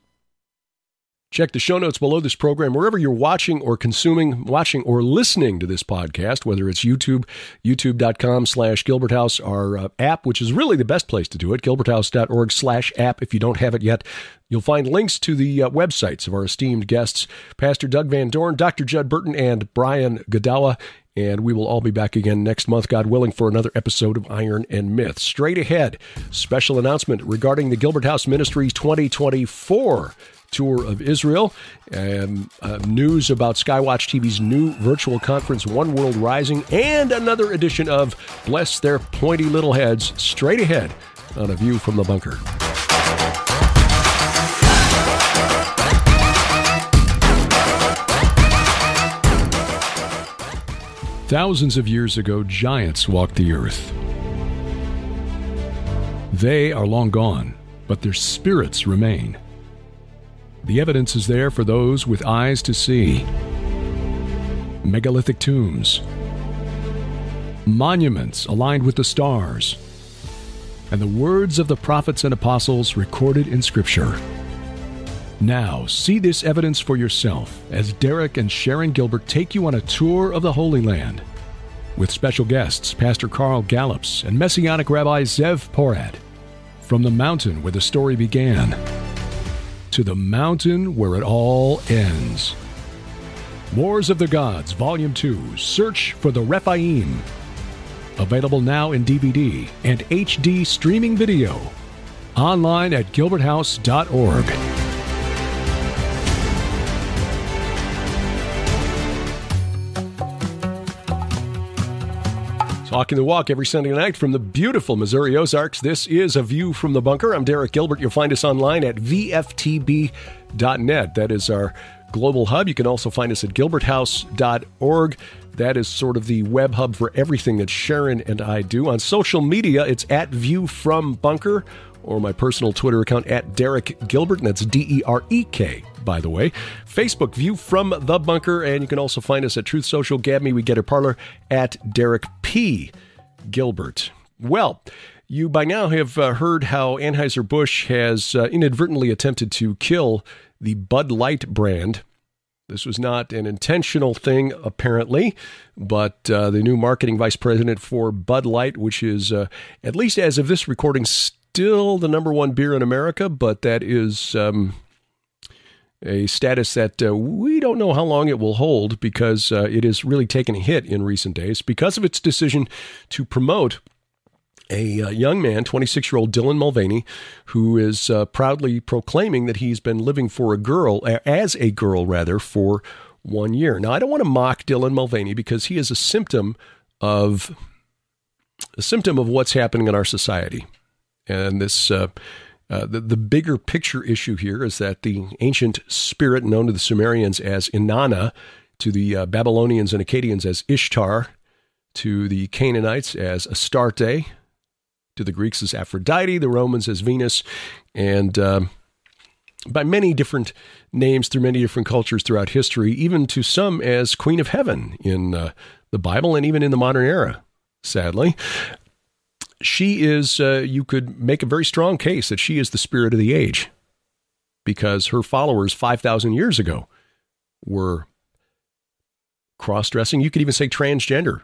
Speaker 2: Check the show notes below this program wherever you're watching or listening to this podcast, whether it's YouTube, youtube.com/Gilbert House, our app, which is really the best place to do it, gilberthouse.org/app. If you don't have it yet, you'll find links to the websites of our esteemed guests, Pastor Doug Van Dorn, Dr. Judd Burton, and Brian Godawa. And we will all be back again next month, God willing, for another episode of Iron and Myth. Straight ahead, special announcement regarding the Gilbert House Ministries 2024 tour of Israel, and news about Skywatch TV's new virtual conference, One World Rising, and another edition of Bless Their Pointy Little Heads, straight ahead on A View from the Bunker. Thousands of years ago, giants walked the earth. They are long gone, but their spirits remain. The evidence is there for those with eyes to see. Megalithic tombs, monuments aligned with the stars, and the words of the prophets and apostles recorded in Scripture. Now, see this evidence for yourself as Derek and Sharon Gilbert take you on a tour of the Holy Land with special guests Pastor Carl Gallups and Messianic Rabbi Zev Porat. From the mountain where the story began to the mountain where it all ends. Wars of the Gods, Volume 2, Search for the Rephaim. Available now in DVD and HD streaming video. Online at gilberthouse.org. Walking the walk every Sunday night from the beautiful Missouri Ozarks. This is A View from the Bunker. I'm Derek Gilbert. You'll find us online at VFTB.net. That is our global hub. You can also find us at gilberthouse.org. That is sort of the web hub for everything that Sharon and I do. On social media, it's at View from Bunker, or my personal Twitter account at Derek Gilbert, and that's DEREK, by the way. Facebook, View from the Bunker, and you can also find us at Truth Social, Gab Me, We Get Her Parlor, at Derek P. Gilbert. Well, you by now have heard how Anheuser-Busch has inadvertently attempted to kill the Bud Light brand. This was not an intentional thing, apparently, but the new marketing vice president for Bud Light, which is, at least as of this recording, still the number one beer in America, but that is a status that we don't know how long it will hold, because it has really taken a hit in recent days because of its decision to promote a young man, 26-year-old Dylan Mulvaney, who is proudly proclaiming that he's been living for a girl, as a girl rather, for 1 year. Now, I don't want to mock Dylan Mulvaney, because he is a symptom of what's happening in our society. And this the bigger picture issue here is that the ancient spirit known to the Sumerians as Inanna, to the Babylonians and Akkadians as Ishtar, to the Canaanites as Astarte, to the Greeks as Aphrodite, the Romans as Venus, and by many different names through many different cultures throughout history, even to some as Queen of Heaven in the Bible and even in the modern era, sadly. She is, you could make a very strong case that she is the spirit of the age, because her followers 5,000 years ago were cross-dressing. You could even say transgender,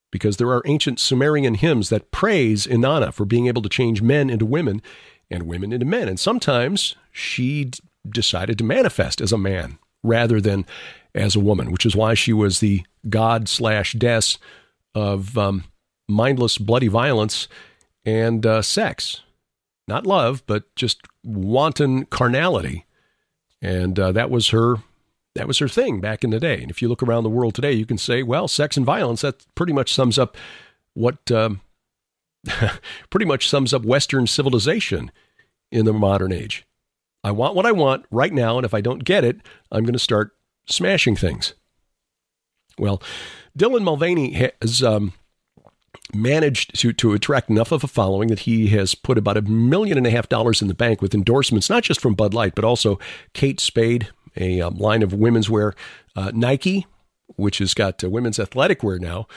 Speaker 2: because there are ancient Sumerian hymns that praise Inanna for being able to change men into women and women into men. And sometimes she decided to manifest as a man rather than as a woman, which is why she was the god/goddess of mindless, bloody violence and sex. Not love, but just wanton carnality. And that was her thing back in the day. And if you look around the world today, you can say, well, sex and violence, that pretty much sums up what pretty much sums up Western civilization in the modern age. I want what I want right now, and if I don't get it, I'm going to start smashing things. Well, Dylan Mulvaney has managed to attract enough of a following that he has put about $1.5 million in the bank with endorsements, not just from Bud Light, but also Kate Spade, a line of women's wear, Nike, which has got women's athletic wear now.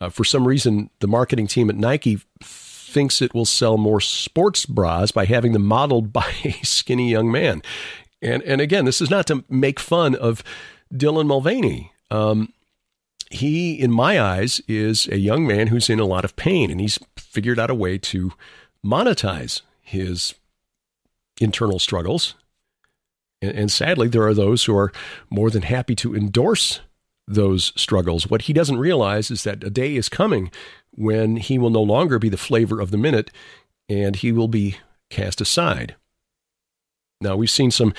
Speaker 2: For some reason, the marketing team at Nike thinks it will sell more sports bras by having them modeled by a skinny young man. And again, this is not to make fun of Dylan Mulvaney. He, in my eyes, is a young man who's in a lot of pain, and he's figured out a way to monetize his internal struggles. And sadly, there are those who are more than happy to endorse those struggles. What he doesn't realize is that a day is coming when he will no longer be the flavor of the minute, and he will be cast aside. Now, we've seen some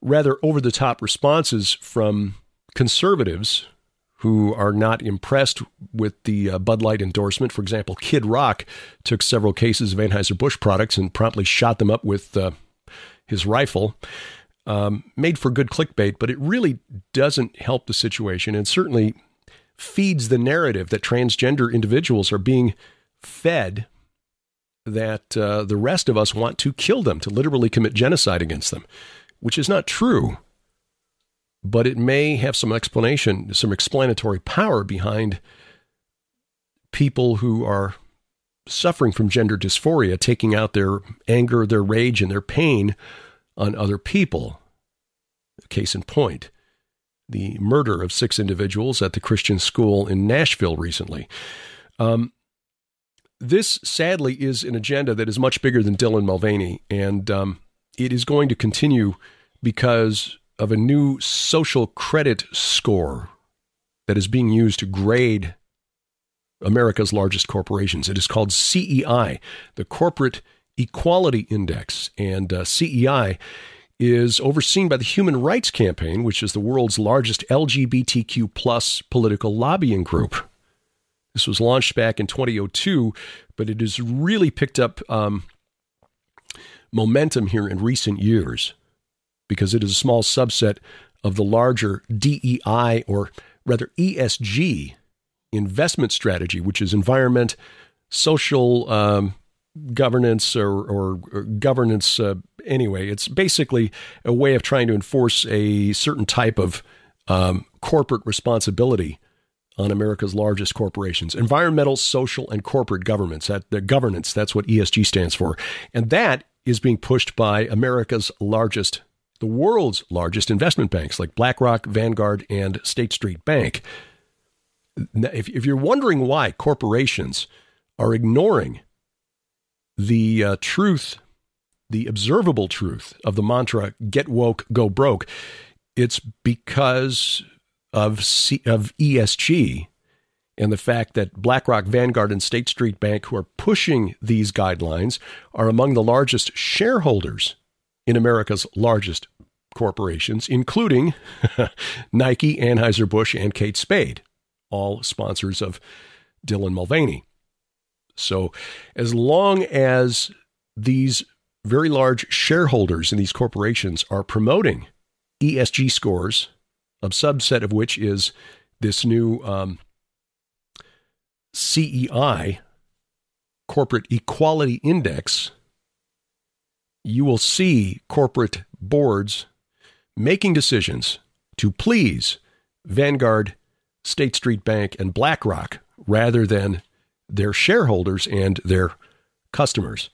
Speaker 2: rather over-the-top responses from conservatives who are not impressed with the Bud Light endorsement. For example, Kid Rock took several cases of Anheuser-Busch products and promptly shot them up with his rifle. Made for good clickbait, but it really doesn't help the situation, and certainly feeds the narrative that transgender individuals are being fed that the rest of us want to kill them, to literally commit genocide against them, which is not true. But it may have some explanation, some explanatory power behind people who are suffering from gender dysphoria, taking out their anger, their rage, and their pain on other people. Case in point, the murder of 6 individuals at the Christian school in Nashville recently. This, sadly, is an agenda that is much bigger than Dylan Mulvaney, and it is going to continue because of a new social credit score that is being used to grade America's largest corporations. It is called CEI, the Corporate Equality Index, and CEI is overseen by the Human Rights Campaign, which is the world's largest LGBTQ plus political lobbying group. This was launched back in 2002, but it has really picked up momentum here in recent years because it is a small subset of the larger DEI, or rather ESG, investment strategy, which is environment, social governance, or governance. Anyway, it's basically a way of trying to enforce a certain type of corporate responsibility on America's largest corporations. Environmental, social, and corporate governance. That's what ESG stands for. And that is being pushed by the world's largest investment banks like BlackRock, Vanguard, and State Street Bank. Now, if you're wondering why corporations are ignoring the truth, the observable truth of the mantra, get woke, go broke, it's because of ESG and the fact that BlackRock, Vanguard, and State Street Bank, who are pushing these guidelines, are among the largest shareholders in America's largest corporations, including Nike, Anheuser-Busch, and Kate Spade, all sponsors of Dylan Mulvaney. So as long as these very large shareholders in these corporations are promoting ESG scores, a subset of which is this new CEI, Corporate Equality Index, you will see corporate boards making decisions to please Vanguard, State Street Bank, and BlackRock rather than their shareholders and their customers.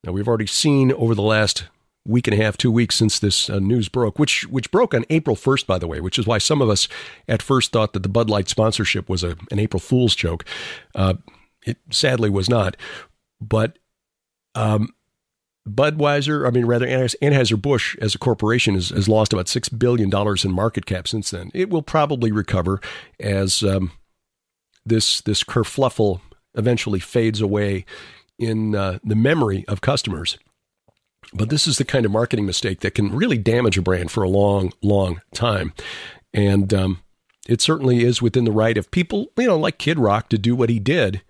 Speaker 2: Now, we've already seen over the last week and a half, 2 weeks since this news broke, which broke on April 1st, by the way, which is why some of us at first thought that the Bud Light sponsorship was an April Fool's joke. It sadly was not. But Anheuser-Busch as a corporation has lost about $6 billion in market cap since then. It will probably recover as this kerfluffle eventually fades away in the memory of customers. But this is the kind of marketing mistake that can really damage a brand for a long, long time. And it certainly is within the right of people, like Kid Rock, to do what he did.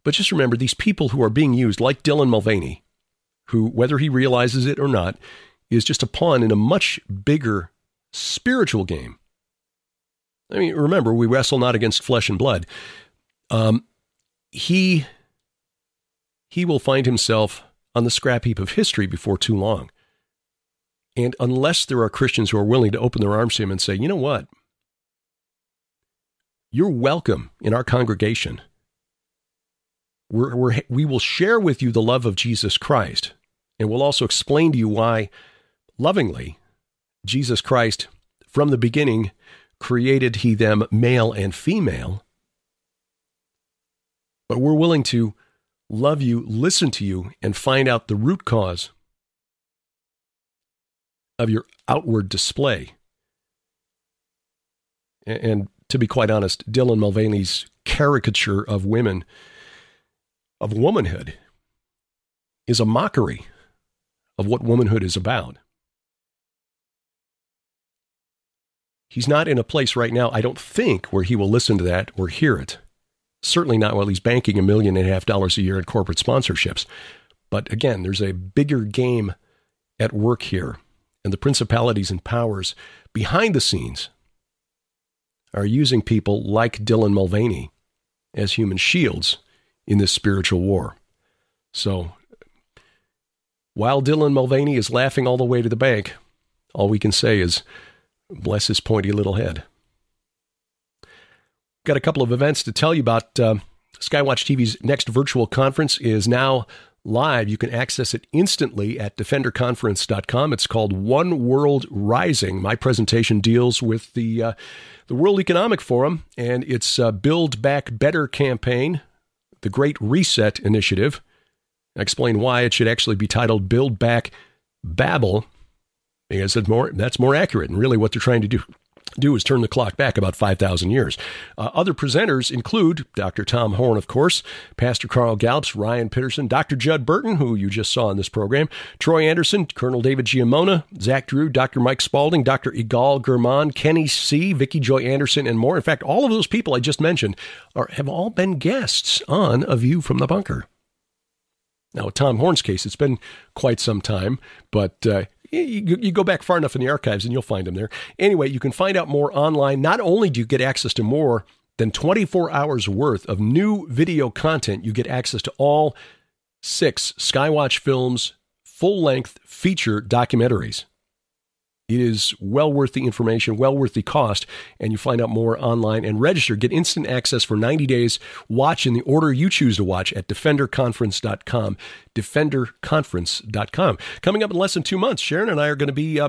Speaker 2: But just remember, these people who are being used, like Dylan Mulvaney, who, whether he realizes it or not, is just a pawn in a much bigger spiritual game. I mean, remember, we wrestle not against flesh and blood. He will find himself on the scrap heap of history before too long. And unless there are Christians who are willing to open their arms to him and say, you know what? You're welcome in our congregation. We will share with you the love of Jesus Christ, and we'll also explain to you why, lovingly, Jesus Christ, from the beginning, created he them male and female. But we're willing to love you, listen to you, and find out the root cause of your outward display. And to be quite honest, Dylan Mulvaney's caricature of women, of womanhood, is a mockery of what womanhood is about. He's not in a place right now, I don't think, where he will listen to that or hear it. Certainly not while he's banking $1.5 million a year in corporate sponsorships. But again, there's a bigger game at work here. And the principalities and powers behind the scenes are using people like Dylan Mulvaney as human shields in this spiritual war. So while Dylan Mulvaney is laughing all the way to the bank, all we can say is, bless his pointy little head. Got a couple of events to tell you about. Skywatch TV's next virtual conference is now live. You can access it instantly at defenderconference.com. It's called One World Rising. My presentation deals with the World Economic Forum and its Build Back Better campaign, the Great Reset Initiative. I explain why it should actually be titled Build Back Babel, because that's more accurate. And really what they're trying to do is turn the clock back about 5,000 years. Other presenters include Dr. Tom Horn, of course, Pastor Carl Gallups, Ryan Pitterson, Dr. Judd Burton, who you just saw in this program, Troy Anderson, Colonel David Giammona, Zach Drew, Dr. Mike Spalding, Dr. Igal Gurman, Kenny C., Vicki Joy Anderson, and more. In fact, all of those people I just mentioned have all been guests on A View from the Bunker. Now, in Tom Horn's case, it's been quite some time, but you go back far enough in the archives and you'll find them there. Anyway, you can find out more online. Not only do you get access to more than 24 hours worth of new video content, you get access to all 6 Skywatch Films full-length feature documentaries. It is well worth the information, well worth the cost, and you find out more online and register. Get instant access for 90 days. Watch in the order you choose to watch at defenderconference.com, defenderconference.com. Coming up in less than 2 months, Sharon and I are going to be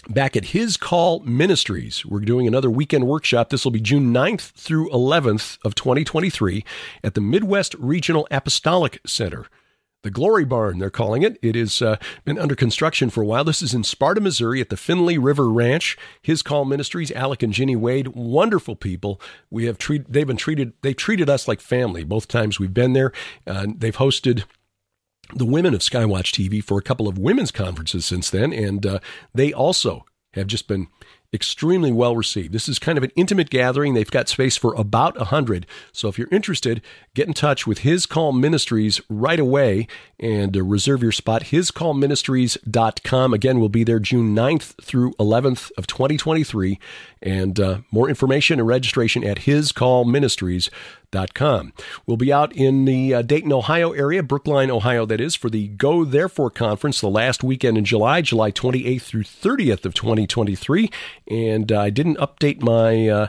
Speaker 2: back at His Call Ministries. We're doing another weekend workshop. This will be June 9th through 11th of 2023 at the Midwest Regional Apostolic Center. The Glory Barn, they're calling it. It has been under construction for a while. This is in Sparta, Missouri at the Finley River Ranch. His Call Ministries, Alec and Ginny Wade, wonderful people. They've treated us like family both times we've been there. They've hosted the women of Skywatch TV for a couple of women's conferences since then, and they also have just been extremely well received. This is kind of an intimate gathering. They've got space for about 100. So if you're interested, get in touch with His Call Ministries right away and reserve your spot. HisCallMinistries.com. Again, we'll be there June 9th through 11th of 2023. And more information and registration at HisCallMinistries.com. We'll be out in the Dayton, Ohio area, Brookline, Ohio, that is, for the Go Therefore Conference, the last weekend in July 28th through 30th of 2023. And I didn't update my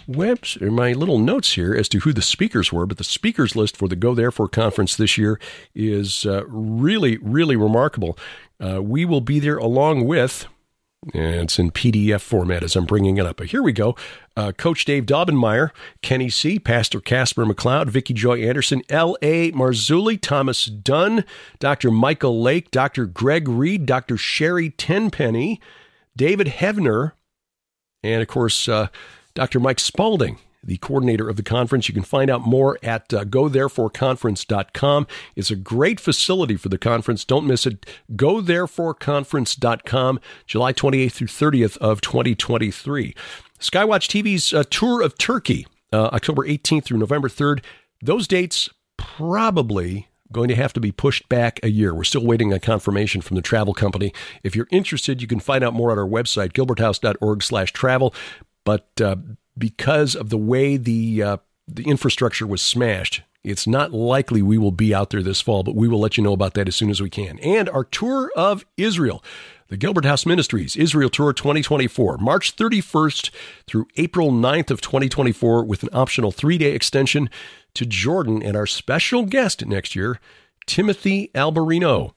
Speaker 2: my little notes here as to who the speakers were, but the speakers list for the Go Therefore Conference this year is really, really remarkable. We will be there along with, and it's in PDF format as I'm bringing it up. But here we go. Coach Dave Daubenmeyer, Kenny C., Pastor Casper McLeod, Vicki Joy Anderson, L.A. Marzulli, Thomas Dunn, Dr. Michael Lake, Dr. Greg Reed, Dr. Sherry Tenpenny, David Hevner, and, of course, Dr. Mike Spalding, the coordinator of the conference. You can find out more at GoThereforeConference.com. It's a great facility for the conference. Don't miss it. GoThereforeConference.com, July 28th through 30th of 2023. Skywatch TV's tour of Turkey, October 18th through November 3rd. Those dates probably going to have to be pushed back a year. We're still waiting on confirmation from the travel company. If you're interested, you can find out more at our website, gilberthouse.org/travel. But because of the way the infrastructure was smashed, it's not likely we will be out there this fall, but we will let you know about that as soon as we can. And our tour of Israel, the Gilbert House Ministries Israel Tour 2024, March 31st through April 9th of 2024, with an optional 3-day extension to Jordan, and our special guest next year, Timothy Alberino.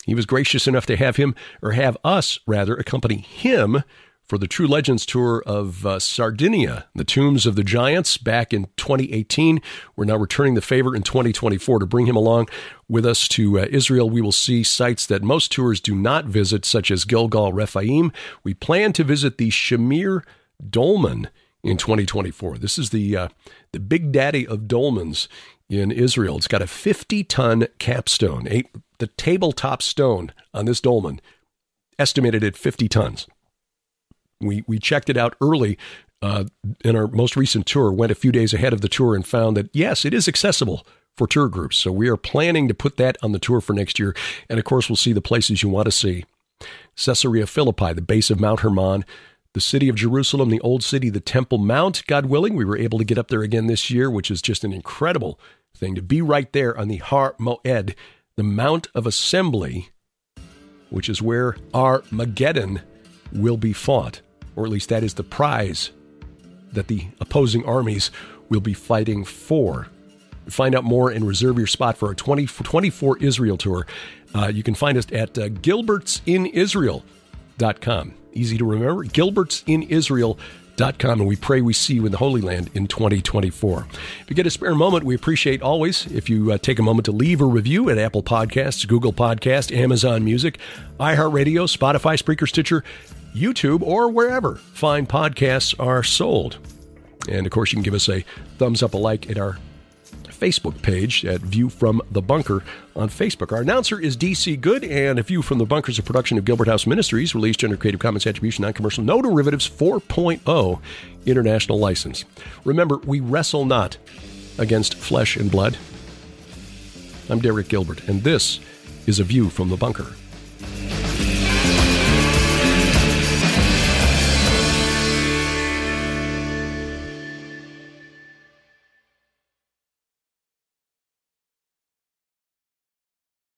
Speaker 2: He was gracious enough to have us accompany him for the True Legends tour of Sardinia, the tombs of the giants, back in 2018. We're now returning the favor in 2024 to bring him along with us to Israel. We will see sites that most tours do not visit, such as Gilgal Rephaim. We plan to visit the Shamir dolmen in 2024. This is the big daddy of dolmens in Israel. It's got a 50-ton capstone. The tabletop stone on this dolmen, estimated at 50 tons. We checked it out early in our most recent tour, went a few days ahead of the tour and found that, yes, it is accessible for tour groups. So we are planning to put that on the tour for next year. And of course, we'll see the places you want to see. Caesarea Philippi, the base of Mount Hermon, the city of Jerusalem, the old city, the Temple Mount, God willing. We were able to get up there again this year, which is just an incredible thing to be right there on the Har Moed, the Mount of Assembly, which is where Armageddon will be fought, or at least that is the prize that the opposing armies will be fighting for. Find out more and reserve your spot for our 2024 Israel tour. You can find us at gilbertsinisrael.com. Easy to remember, gilbertsinisrael.com, and we pray we see you in the Holy Land in 2024. If you get a spare moment, we appreciate always if you take a moment to leave a review at Apple Podcasts, Google Podcasts, Amazon Music, iHeartRadio, Spotify, Spreaker, Stitcher, YouTube, or wherever fine podcasts are sold. And of course, you can give us a thumbs up, a like at our Facebook page at View from the Bunker on Facebook. Our announcer is DC Good, and A View from the Bunker is a production of Gilbert House Ministries, released under Creative Commons Attribution, Non-Commercial, No Derivatives 4.0 International License. Remember, we wrestle not against flesh and blood. I'm Derek Gilbert, and this is A View from the Bunker.